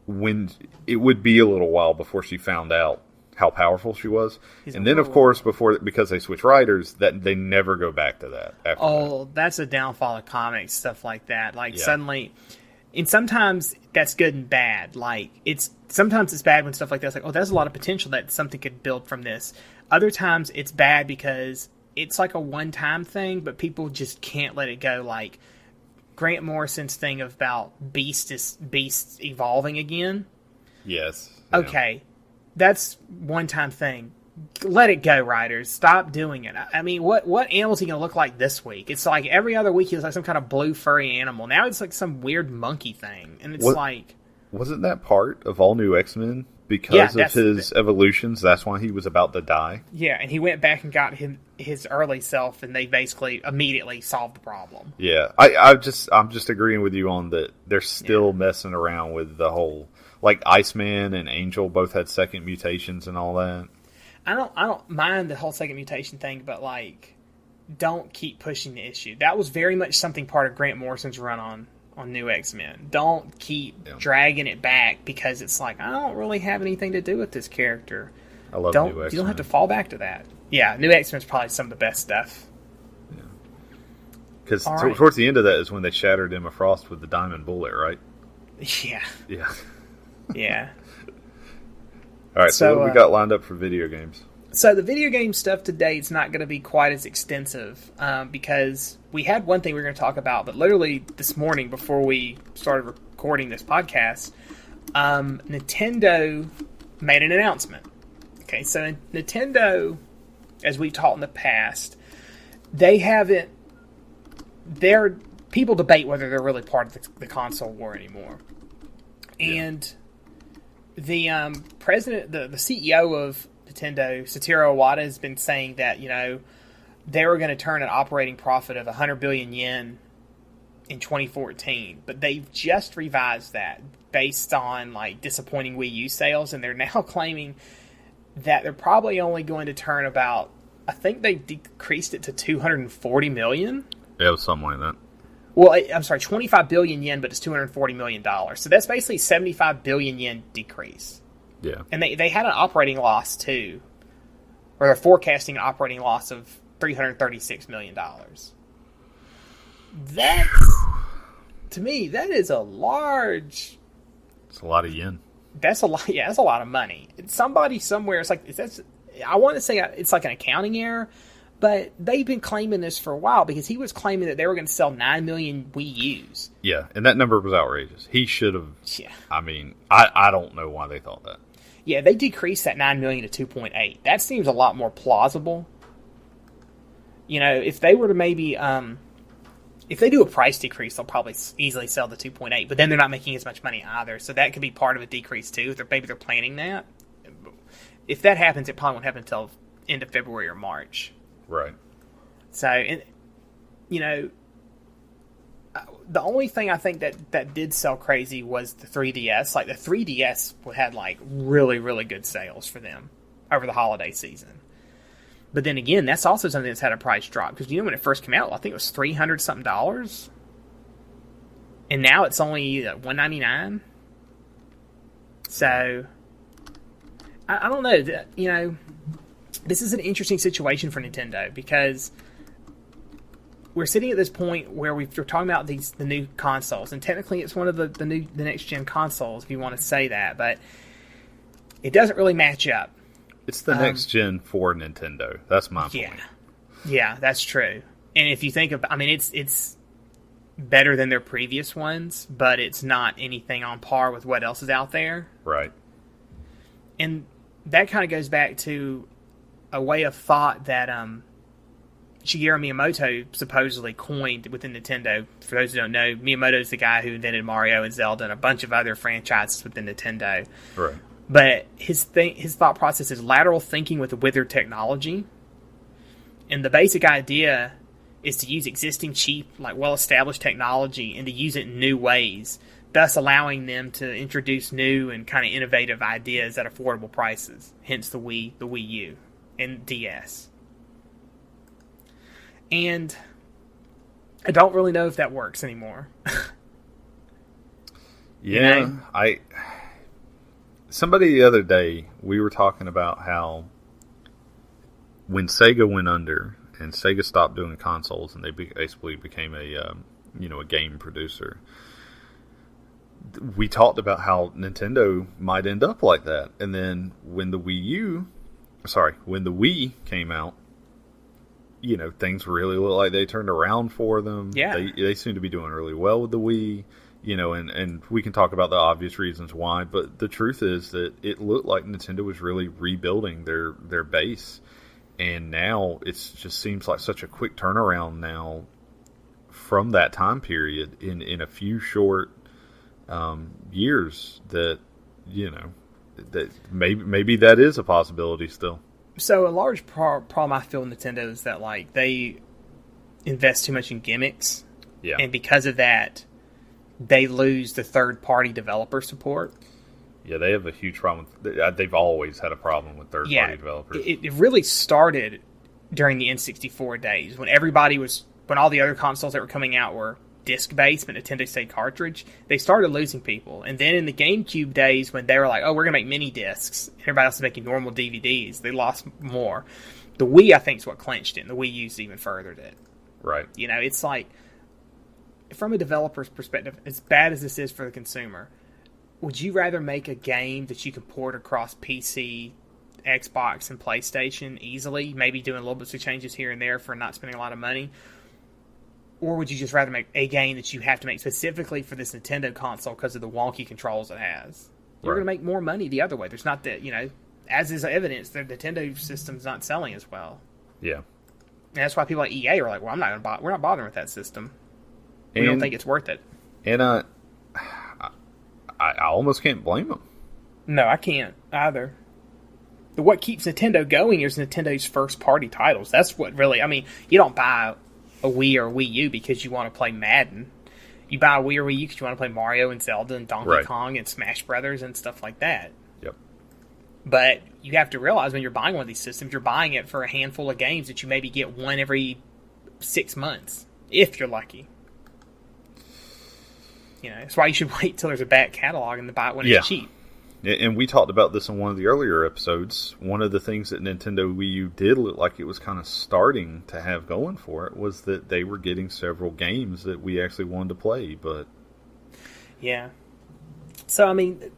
Speaker 2: when it would be a little while before she found out how powerful she was. And then, of course, because they switch writers, that they never go back to that.
Speaker 1: That's a downfall of comics, stuff like that. Like suddenly, and sometimes that's good and bad. Like sometimes it's bad when stuff like that's like, oh, there's a lot of potential that something could build from this. Other times it's bad because it's like a one-time thing, but people just can't let it go. Like Grant Morrison's thing about beasts evolving again.
Speaker 2: Yes.
Speaker 1: Yeah. Okay. That's one-time thing. Let it go, writers. Stop doing it. I mean, what animal is he going to look like this week? It's like every other week he was like some kind of blue furry animal. Now it's like some weird monkey thing. And it's
Speaker 2: Wasn't that part of All New X-Men? Because of his evolutions, that's why he was about to die?
Speaker 1: Yeah, and he went back and got his early self, and they basically immediately solved the problem.
Speaker 2: Yeah, I'm just agreeing with you on that. They're still messing around with the whole... Like Iceman and Angel both had second mutations and all that.
Speaker 1: I don't mind the whole second mutation thing, but like, don't keep pushing the issue. That was very much something part of Grant Morrison's run on New X-Men. Don't keep dragging it back because it's like, I don't really have anything to do with this character.
Speaker 2: I love New X-Men.
Speaker 1: You don't have to fall back to that. Yeah, New X-Men is probably some of the best stuff.
Speaker 2: Yeah. Because towards the end of that is when they shattered Emma Frost with the diamond bullet, right?
Speaker 1: Yeah.
Speaker 2: Yeah.
Speaker 1: Yeah.
Speaker 2: All right, so what have we got lined up for video games?
Speaker 1: So the video game stuff today is not going to be quite as extensive because we had one thing we were going to talk about, but literally this morning before we started recording this podcast, Nintendo made an announcement. Okay, so Nintendo, as we've taught in the past, people debate whether they're really part of the console war anymore. And the president, the CEO of Nintendo, Satoru Iwata, has been saying that, they were going to turn an operating profit of 100 billion yen in 2014, but they've just revised that based on like disappointing Wii U sales, and they're now claiming that they're probably only going to turn about, I think they decreased it to 240 million
Speaker 2: Yeah, it was something like that.
Speaker 1: Well, I'm sorry, 25 billion yen, but it's $240 million. So that's basically 75 billion yen decrease.
Speaker 2: Yeah.
Speaker 1: And they had an operating loss, too. Or they're forecasting an operating loss of $336 million. That's, to me, that is a large...
Speaker 2: It's a lot of yen.
Speaker 1: That's a lot. Yeah, that's a lot of money. Somebody somewhere, it's like, I want to say it's like an accounting error, but they've been claiming this for a while because he was claiming that they were going to sell 9 million Wii U's.
Speaker 2: Yeah, and that number was outrageous. He should have.
Speaker 1: Yeah.
Speaker 2: I mean, I don't know why they thought that.
Speaker 1: Yeah, they decreased that 9 million to 2.8. That seems a lot more plausible. You know, if they were to maybe, if they do a price decrease, they'll probably easily sell the 2.8. But then they're not making as much money either, so that could be part of a decrease too. Maybe they're planning that. If that happens, it probably won't happen until end of February or March.
Speaker 2: Right.
Speaker 1: So, and, you know, the only thing I think that did sell crazy was the 3DS. Like, the 3DS had, like, really, really good sales for them over the holiday season. But then again, that's also something that's had a price drop. Because, you know, when it first came out, I think it was $300-something. And now it's only $199. So, I don't know. You know, this is an interesting situation for Nintendo because we're sitting at this point where we're talking about the new consoles, and technically it's one of the next gen consoles, if you want to say that, but it doesn't really match up.
Speaker 2: It's the next gen for Nintendo. That's my point.
Speaker 1: Yeah, that's true. And if you think of, I mean, it's better than their previous ones, but it's not anything on par with what else is out there.
Speaker 2: Right.
Speaker 1: And that kind of goes back to a way of thought that Shigeru Miyamoto supposedly coined within Nintendo. For those who don't know, Miyamoto is the guy who invented Mario and Zelda and a bunch of other franchises within Nintendo.
Speaker 2: Right.
Speaker 1: But his thought process is lateral thinking with withered technology. And the basic idea is to use existing cheap, like well-established technology and to use it in new ways, thus allowing them to introduce new and kind of innovative ideas at affordable prices. Hence the Wii U, and DS. And I don't really know if that works anymore.
Speaker 2: Yeah,
Speaker 1: you know?
Speaker 2: Somebody the other day, we were talking about how when Sega went under and Sega stopped doing consoles and they basically became a game producer, we talked about how Nintendo might end up like that. And then when the Wii came out, you know, things really look like they turned around for them.
Speaker 1: Yeah.
Speaker 2: They seem to be doing really well with the Wii, you know, and we can talk about the obvious reasons why, but the truth is that it looked like Nintendo was really rebuilding their base, and now it just seems like such a quick turnaround now from that time period in a few short years that, you know, that maybe that is a possibility still.
Speaker 1: So a large problem I feel with Nintendo is that, like, they invest too much in gimmicks.
Speaker 2: Yeah.
Speaker 1: And because of that, they lose the third-party developer support.
Speaker 2: Yeah, they have a huge problem. They've always had a problem with third-party developers.
Speaker 1: It really started during the N64 days when when all the other consoles that were coming out were disc-based, but Nintendo stayed cartridge. They started losing people. And then in the GameCube days when they were like, oh, we're going to make mini discs, everybody else is making normal DVDs, they lost more. The Wii, I think, is what clinched it, and the Wii U's even furthered it.
Speaker 2: Right.
Speaker 1: You know, it's like, from a developer's perspective, as bad as this is for the consumer, would you rather make a game that you can port across PC, Xbox, and PlayStation easily, maybe doing little bits of changes here and there for not spending a lot of money? Or would you just rather make a game that you have to make specifically for this Nintendo console because of the wonky controls it has? You're going to make more money the other way. There's not that, you know, as is evidence, the Nintendo system's not selling as well.
Speaker 2: Yeah.
Speaker 1: And that's why people like EA are like, well, we're not bothering with that system. We don't think it's worth it.
Speaker 2: And I almost can't blame them.
Speaker 1: No, I can't either. But what keeps Nintendo going is Nintendo's first-party titles. That's what really... I mean, you don't buy a Wii or a Wii U because you want to play Madden. You buy a Wii or Wii U because you want to play Mario and Zelda and Donkey Kong and Smash Brothers and stuff like that.
Speaker 2: Yep.
Speaker 1: But you have to realize when you're buying one of these systems, you're buying it for a handful of games that you maybe get one every 6 months. if you're lucky. That's why you should wait till there's a back catalog and buy it when it's cheap.
Speaker 2: And we talked about this in one of the earlier episodes. One of the things that Nintendo Wii U did look like it was kind of starting to have going for it was that they were getting several games that we actually wanted to play. But
Speaker 1: yeah, so I mean,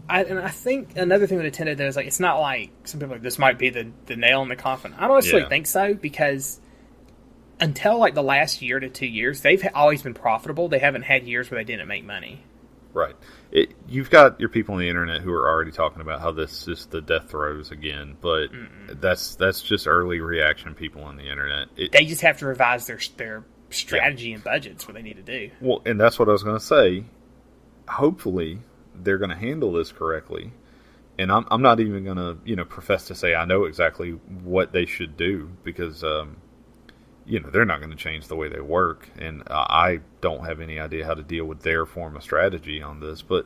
Speaker 1: I think another thing with Nintendo though is like it's not like some people are like this might be the nail in the coffin. I don't necessarily think so because until like the last year to 2 years, they've always been profitable. They haven't had years where they didn't make money.
Speaker 2: Right. You've got your people on the internet who are already talking about how this is the death throes again, but that's just early reaction people on the internet.
Speaker 1: They just have to revise their strategy and budgets, what they need to do.
Speaker 2: Well, and that's what I was going to say. Hopefully, they're going to handle this correctly. And I'm not even going to profess to say I know exactly what they should do because they're not going to change the way they work, and I don't have any idea how to deal with their form of strategy on this, but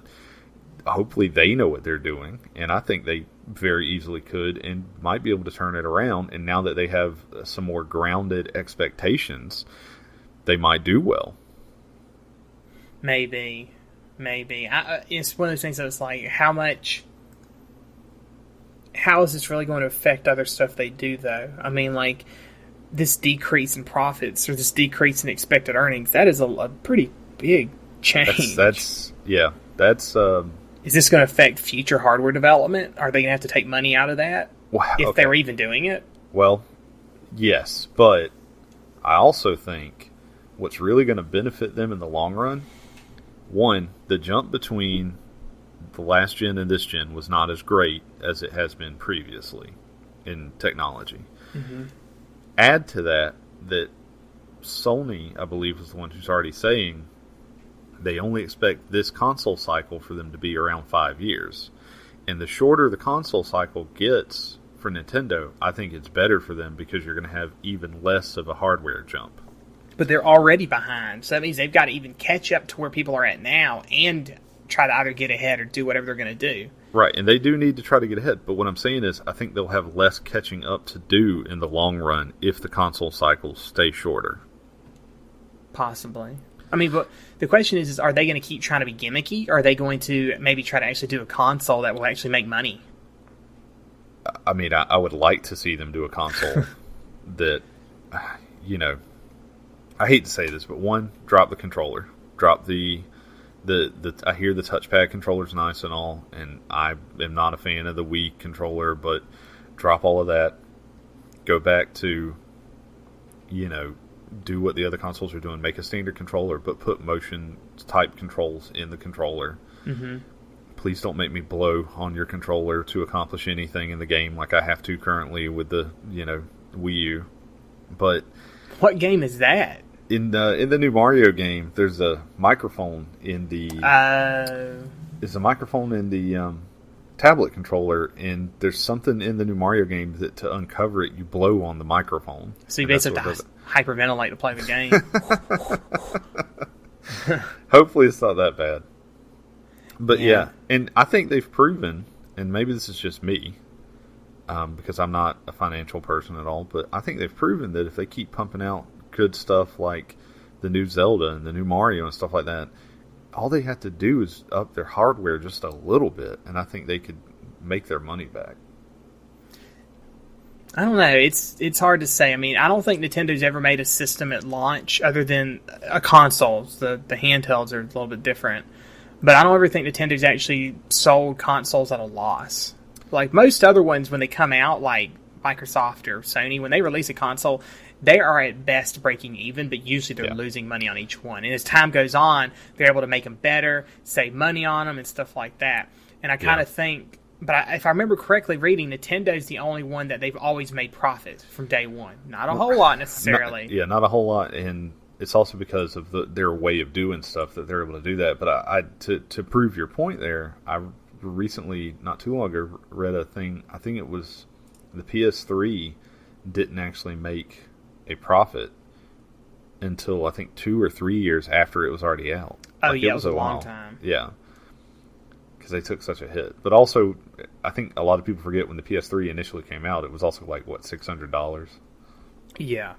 Speaker 2: hopefully they know what they're doing, and I think they very easily could and might be able to turn it around, and now that they have some more grounded expectations, they might do well.
Speaker 1: Maybe. It's one of those things that it's like, how is this really going to affect other stuff they do, though? I mean, like, this decrease in profits or this decrease in expected earnings, that is a pretty big change.
Speaker 2: That's
Speaker 1: Is this going to affect future hardware development? Are they going to have to take money out of that?
Speaker 2: Wow,
Speaker 1: if they were even doing it?
Speaker 2: Well, yes, but I also think what's really going to benefit them in the long run, one, the jump between the last gen and this gen was not as great as it has been previously in technology. Mm-hmm. Add to that Sony, I believe, is the one who's already saying they only expect this console cycle for them to be around 5 years. And the shorter the console cycle gets for Nintendo, I think it's better for them because you're going to have even less of a hardware jump.
Speaker 1: But they're already behind, so that means they've got to even catch up to where people are at now and try to either get ahead or do whatever they're going to do.
Speaker 2: Right, and they do need to try to get ahead. But what I'm saying is I think they'll have less catching up to do in the long run if the console cycles stay shorter.
Speaker 1: Possibly. I mean, but the question is are they going to keep trying to be gimmicky, or are they going to maybe try to actually do a console that will actually make money?
Speaker 2: I mean, I would like to see them do a console that, I hate to say this, but one, drop the controller. Drop the I hear the touchpad controller's nice and all, and I am not a fan of the Wii controller, but drop all of that. Go back to, do what the other consoles are doing. Make a standard controller, but put motion-type controls in the controller. Mm-hmm. Please don't make me blow on your controller to accomplish anything in the game like I have to currently with the, Wii U. But
Speaker 1: what game is that?
Speaker 2: In the new Mario game, there's a microphone in the tablet controller, and there's something in the new Mario game that to uncover it, you blow on the microphone.
Speaker 1: So you basically have to hyperventilate to play the game.
Speaker 2: Hopefully it's not that bad. But yeah, and I think they've proven, and maybe this is just me, because I'm not a financial person at all, but I think they've proven that if they keep pumping out good stuff like the new Zelda and the new Mario and stuff like that, all they have to do is up their hardware just a little bit, and I think they could make their money back.
Speaker 1: I don't know. It's hard to say. I mean, I don't think Nintendo's ever made a system at launch other than a consoles. The handhelds are a little bit different. But I don't ever think Nintendo's actually sold consoles at a loss. Like most other ones, when they come out, like Microsoft or Sony, when they release a console, they are at best breaking even, but usually they're losing money on each one. And as time goes on, they're able to make them better, save money on them, and stuff like that. And I kind of think, but if I remember correctly reading, Nintendo's the only one that they've always made profit from day one. Not a whole lot necessarily.
Speaker 2: Not a whole lot, and it's also because of their way of doing stuff that they're able to do that. But to prove your point there, I recently, not too long ago, read a thing. I think it was the PS3 didn't actually make a profit until I think 2 or 3 years after it was already out.
Speaker 1: Oh, it was a long time.
Speaker 2: Yeah, because they took such a hit. But also, I think a lot of people forget when the PS3 initially came out, it was also like, what, $600?
Speaker 1: Yeah.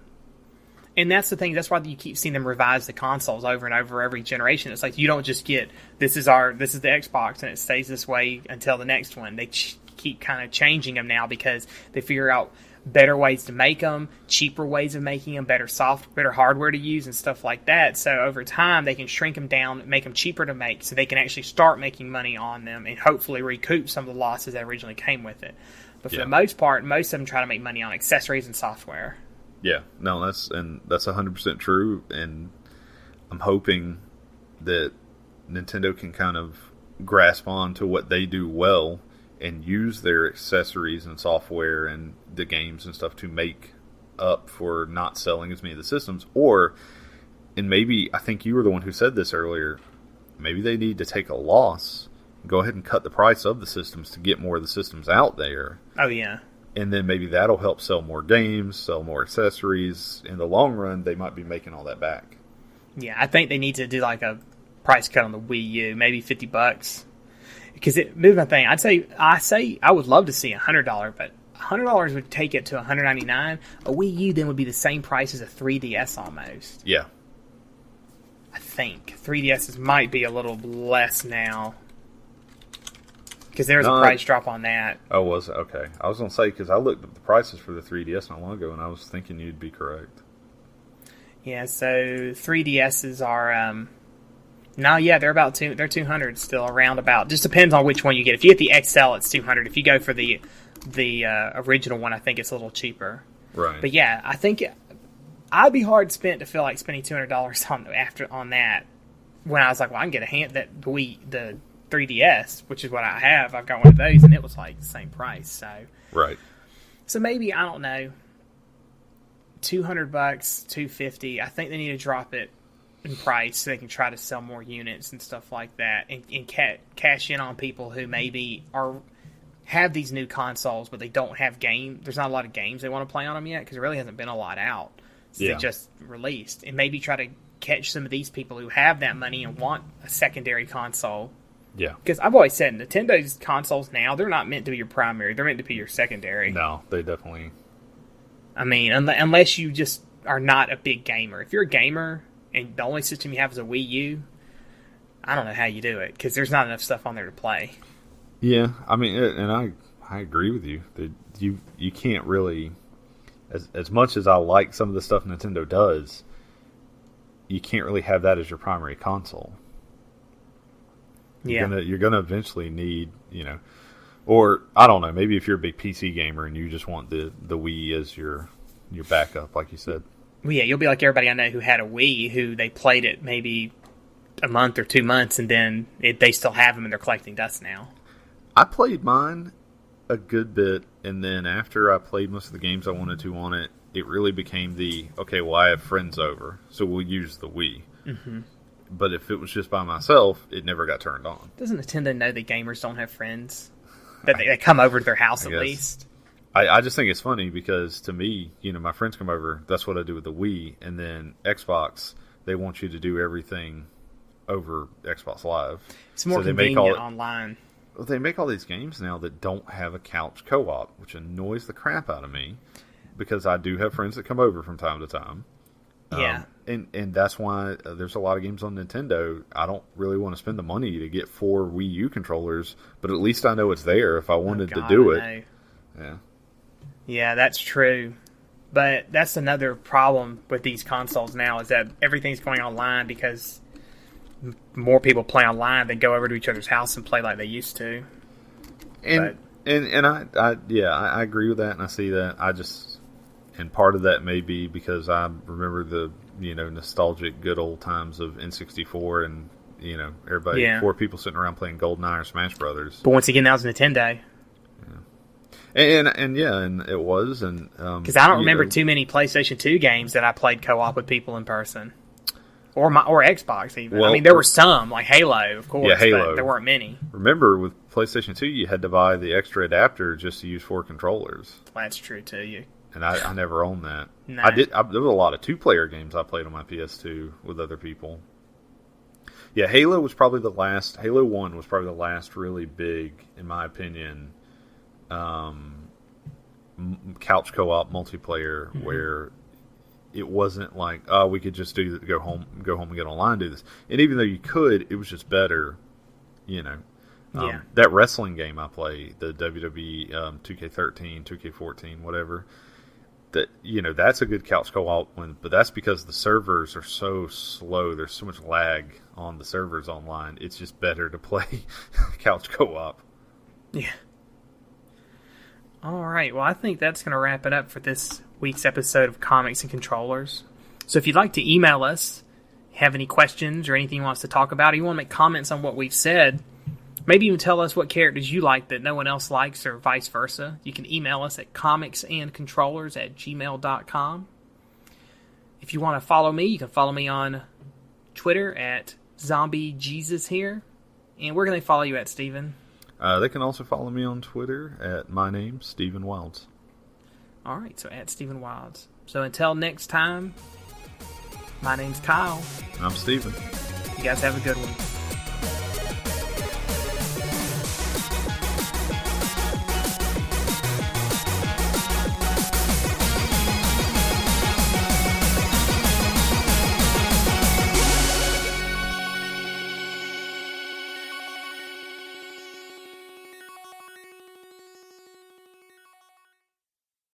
Speaker 1: And that's the thing. That's why you keep seeing them revise the consoles over and over every generation. It's like you don't just get this is the Xbox and it stays this way until the next one. They keep kind of changing them now because they figure out better ways to make them, cheaper ways of making them, better hardware to use and stuff like that. So over time they can shrink them down, make them cheaper to make, so they can actually start making money on them and hopefully recoup some of the losses that originally came with it. But for the most part, most of them try to make money on accessories and software.
Speaker 2: Yeah, no, that's 100% true, and I'm hoping that Nintendo can kind of grasp on to what they do well and use their accessories and software and the games and stuff to make up for not selling as many of the systems. And maybe, I think you were the one who said this earlier, maybe they need to take a loss, go ahead and cut the price of the systems to get more of the systems out there.
Speaker 1: Oh, yeah.
Speaker 2: And then maybe that'll help sell more games, sell more accessories. In the long run, they might be making all that back.
Speaker 1: Yeah, I think they need to do like a price cut on the Wii U, maybe $50. Because moving my thing, I would love to see $100, but $100 would take it to $199. A Wii U then would be the same price as a 3DS almost.
Speaker 2: Yeah.
Speaker 1: I think 3DSs might be a little less now. Because there was a price drop on that.
Speaker 2: Oh, was it? Okay. I was going to say, because I looked at the prices for the 3DS not long ago, and I was thinking you'd be correct.
Speaker 1: Yeah, so 3DSs are... they're about they're 200 still, around about. Just depends on which one you get. If you get the XL, it's 200. If you go for the original one, I think it's a little cheaper.
Speaker 2: Right.
Speaker 1: But yeah, I think I'd be hard spent to feel like spending $200 on that. When I was like, well, I can get the 3DS, which is what I have. I've got one of those, and it was like the same price. So
Speaker 2: right.
Speaker 1: So maybe, I don't know, $200, $250. I think they need to drop it in price so they can try to sell more units and stuff like that, and cash in on people who maybe have these new consoles, but they don't have there's not a lot of games they want to play on them yet, because there really hasn't been a lot out since they just released. And maybe try to catch some of these people who have that money and want a secondary console.
Speaker 2: Yeah.
Speaker 1: Because I've always said, Nintendo's consoles now, they're not meant to be your primary. They're meant to be your secondary.
Speaker 2: No, they definitely...
Speaker 1: I mean, unless you just are not a big gamer. If you're a gamer and the only system you have is a Wii U, I don't know how you do it, because there's not enough stuff on there to play.
Speaker 2: Yeah, I mean, and I agree with you. That you can't really... As much as I like some of the stuff Nintendo does, you can't really have that as your primary console. You're gonna eventually need, or I don't know, maybe if you're a big PC gamer and you just want the Wii as your backup, like you said.
Speaker 1: Well, yeah, you'll be like everybody I know who had a Wii, who they played it maybe a month or 2 months, and then they still have them and they're collecting dust now.
Speaker 2: I played mine a good bit, and then after I played most of the games I wanted to on it, it really became I have friends over, so we'll use the Wii. Mm-hmm. But if it was just by myself, it never got turned on.
Speaker 1: Doesn't Nintendo know that gamers don't have friends? That they come over to their house at least?
Speaker 2: I just think it's funny because to me, my friends come over, that's what I do with the Wii, and then Xbox, they want you to do everything over Xbox Live.
Speaker 1: It's more convenient online.
Speaker 2: Well, they make all these games now that don't have a couch co-op, which annoys the crap out of me because I do have friends that come over from time to time.
Speaker 1: Yeah.
Speaker 2: And that's why there's a lot of games on Nintendo. I don't really want to spend the money to get 4 Wii U controllers, but at least I know it's there if I wanted to do it. Yeah. Yeah,
Speaker 1: that's true. But that's another problem with these consoles now, is that everything's going online because more people play online than go over to each other's house and play like they used to.
Speaker 2: And I agree with that, and I see that. And part of that may be because I remember the nostalgic good old times of N64 and everybody 4 people sitting around playing GoldenEye or Smash Brothers.
Speaker 1: But once again, that was Nintendo.
Speaker 2: Yeah. And it was, and
Speaker 1: because I don't remember too many PlayStation 2 games that I played co-op with people in person, or Xbox even. Well, I mean, there were some like Halo, of course.
Speaker 2: Yeah, Halo.
Speaker 1: But there weren't many.
Speaker 2: Remember, with PlayStation 2, you had to buy the extra adapter just to use 4 controllers.
Speaker 1: That's true too.
Speaker 2: And I never owned that.
Speaker 1: No.
Speaker 2: There was a lot of 2-player games I played on my PS2 with other people. Yeah, Halo was probably the last. Halo 1 was probably the last really big, in my opinion, couch co-op multiplayer where it wasn't like, oh, we could just go home and get online and do this. And even though you could, it was just better, you know. That wrestling game I play, the WWE 2K13, 2K14, whatever, that, you know, that's a good couch co-op one, but that's because the servers are so slow. There's so much lag on the servers online. It's just better to play couch co-op.
Speaker 1: Yeah. All right. Well, I think that's going to wrap it up for this week's episode of Comics and Controllers. So if you'd like to email us, have any questions or anything you want us to talk about, or you want to make comments on what we've said, maybe even tell us what characters you like that no one else likes, or vice versa, you can email us at comicsandcontrollers@gmail.com. If you want to follow me, you can follow me on Twitter at ZombieJesus here. And where can they follow you at, Steven?
Speaker 2: They can also follow me on Twitter at my name, Stephen Wilds.
Speaker 1: All right, so at Stephen Wilds. So until next time, my name's Kyle.
Speaker 2: I'm Steven.
Speaker 1: You guys have a good one.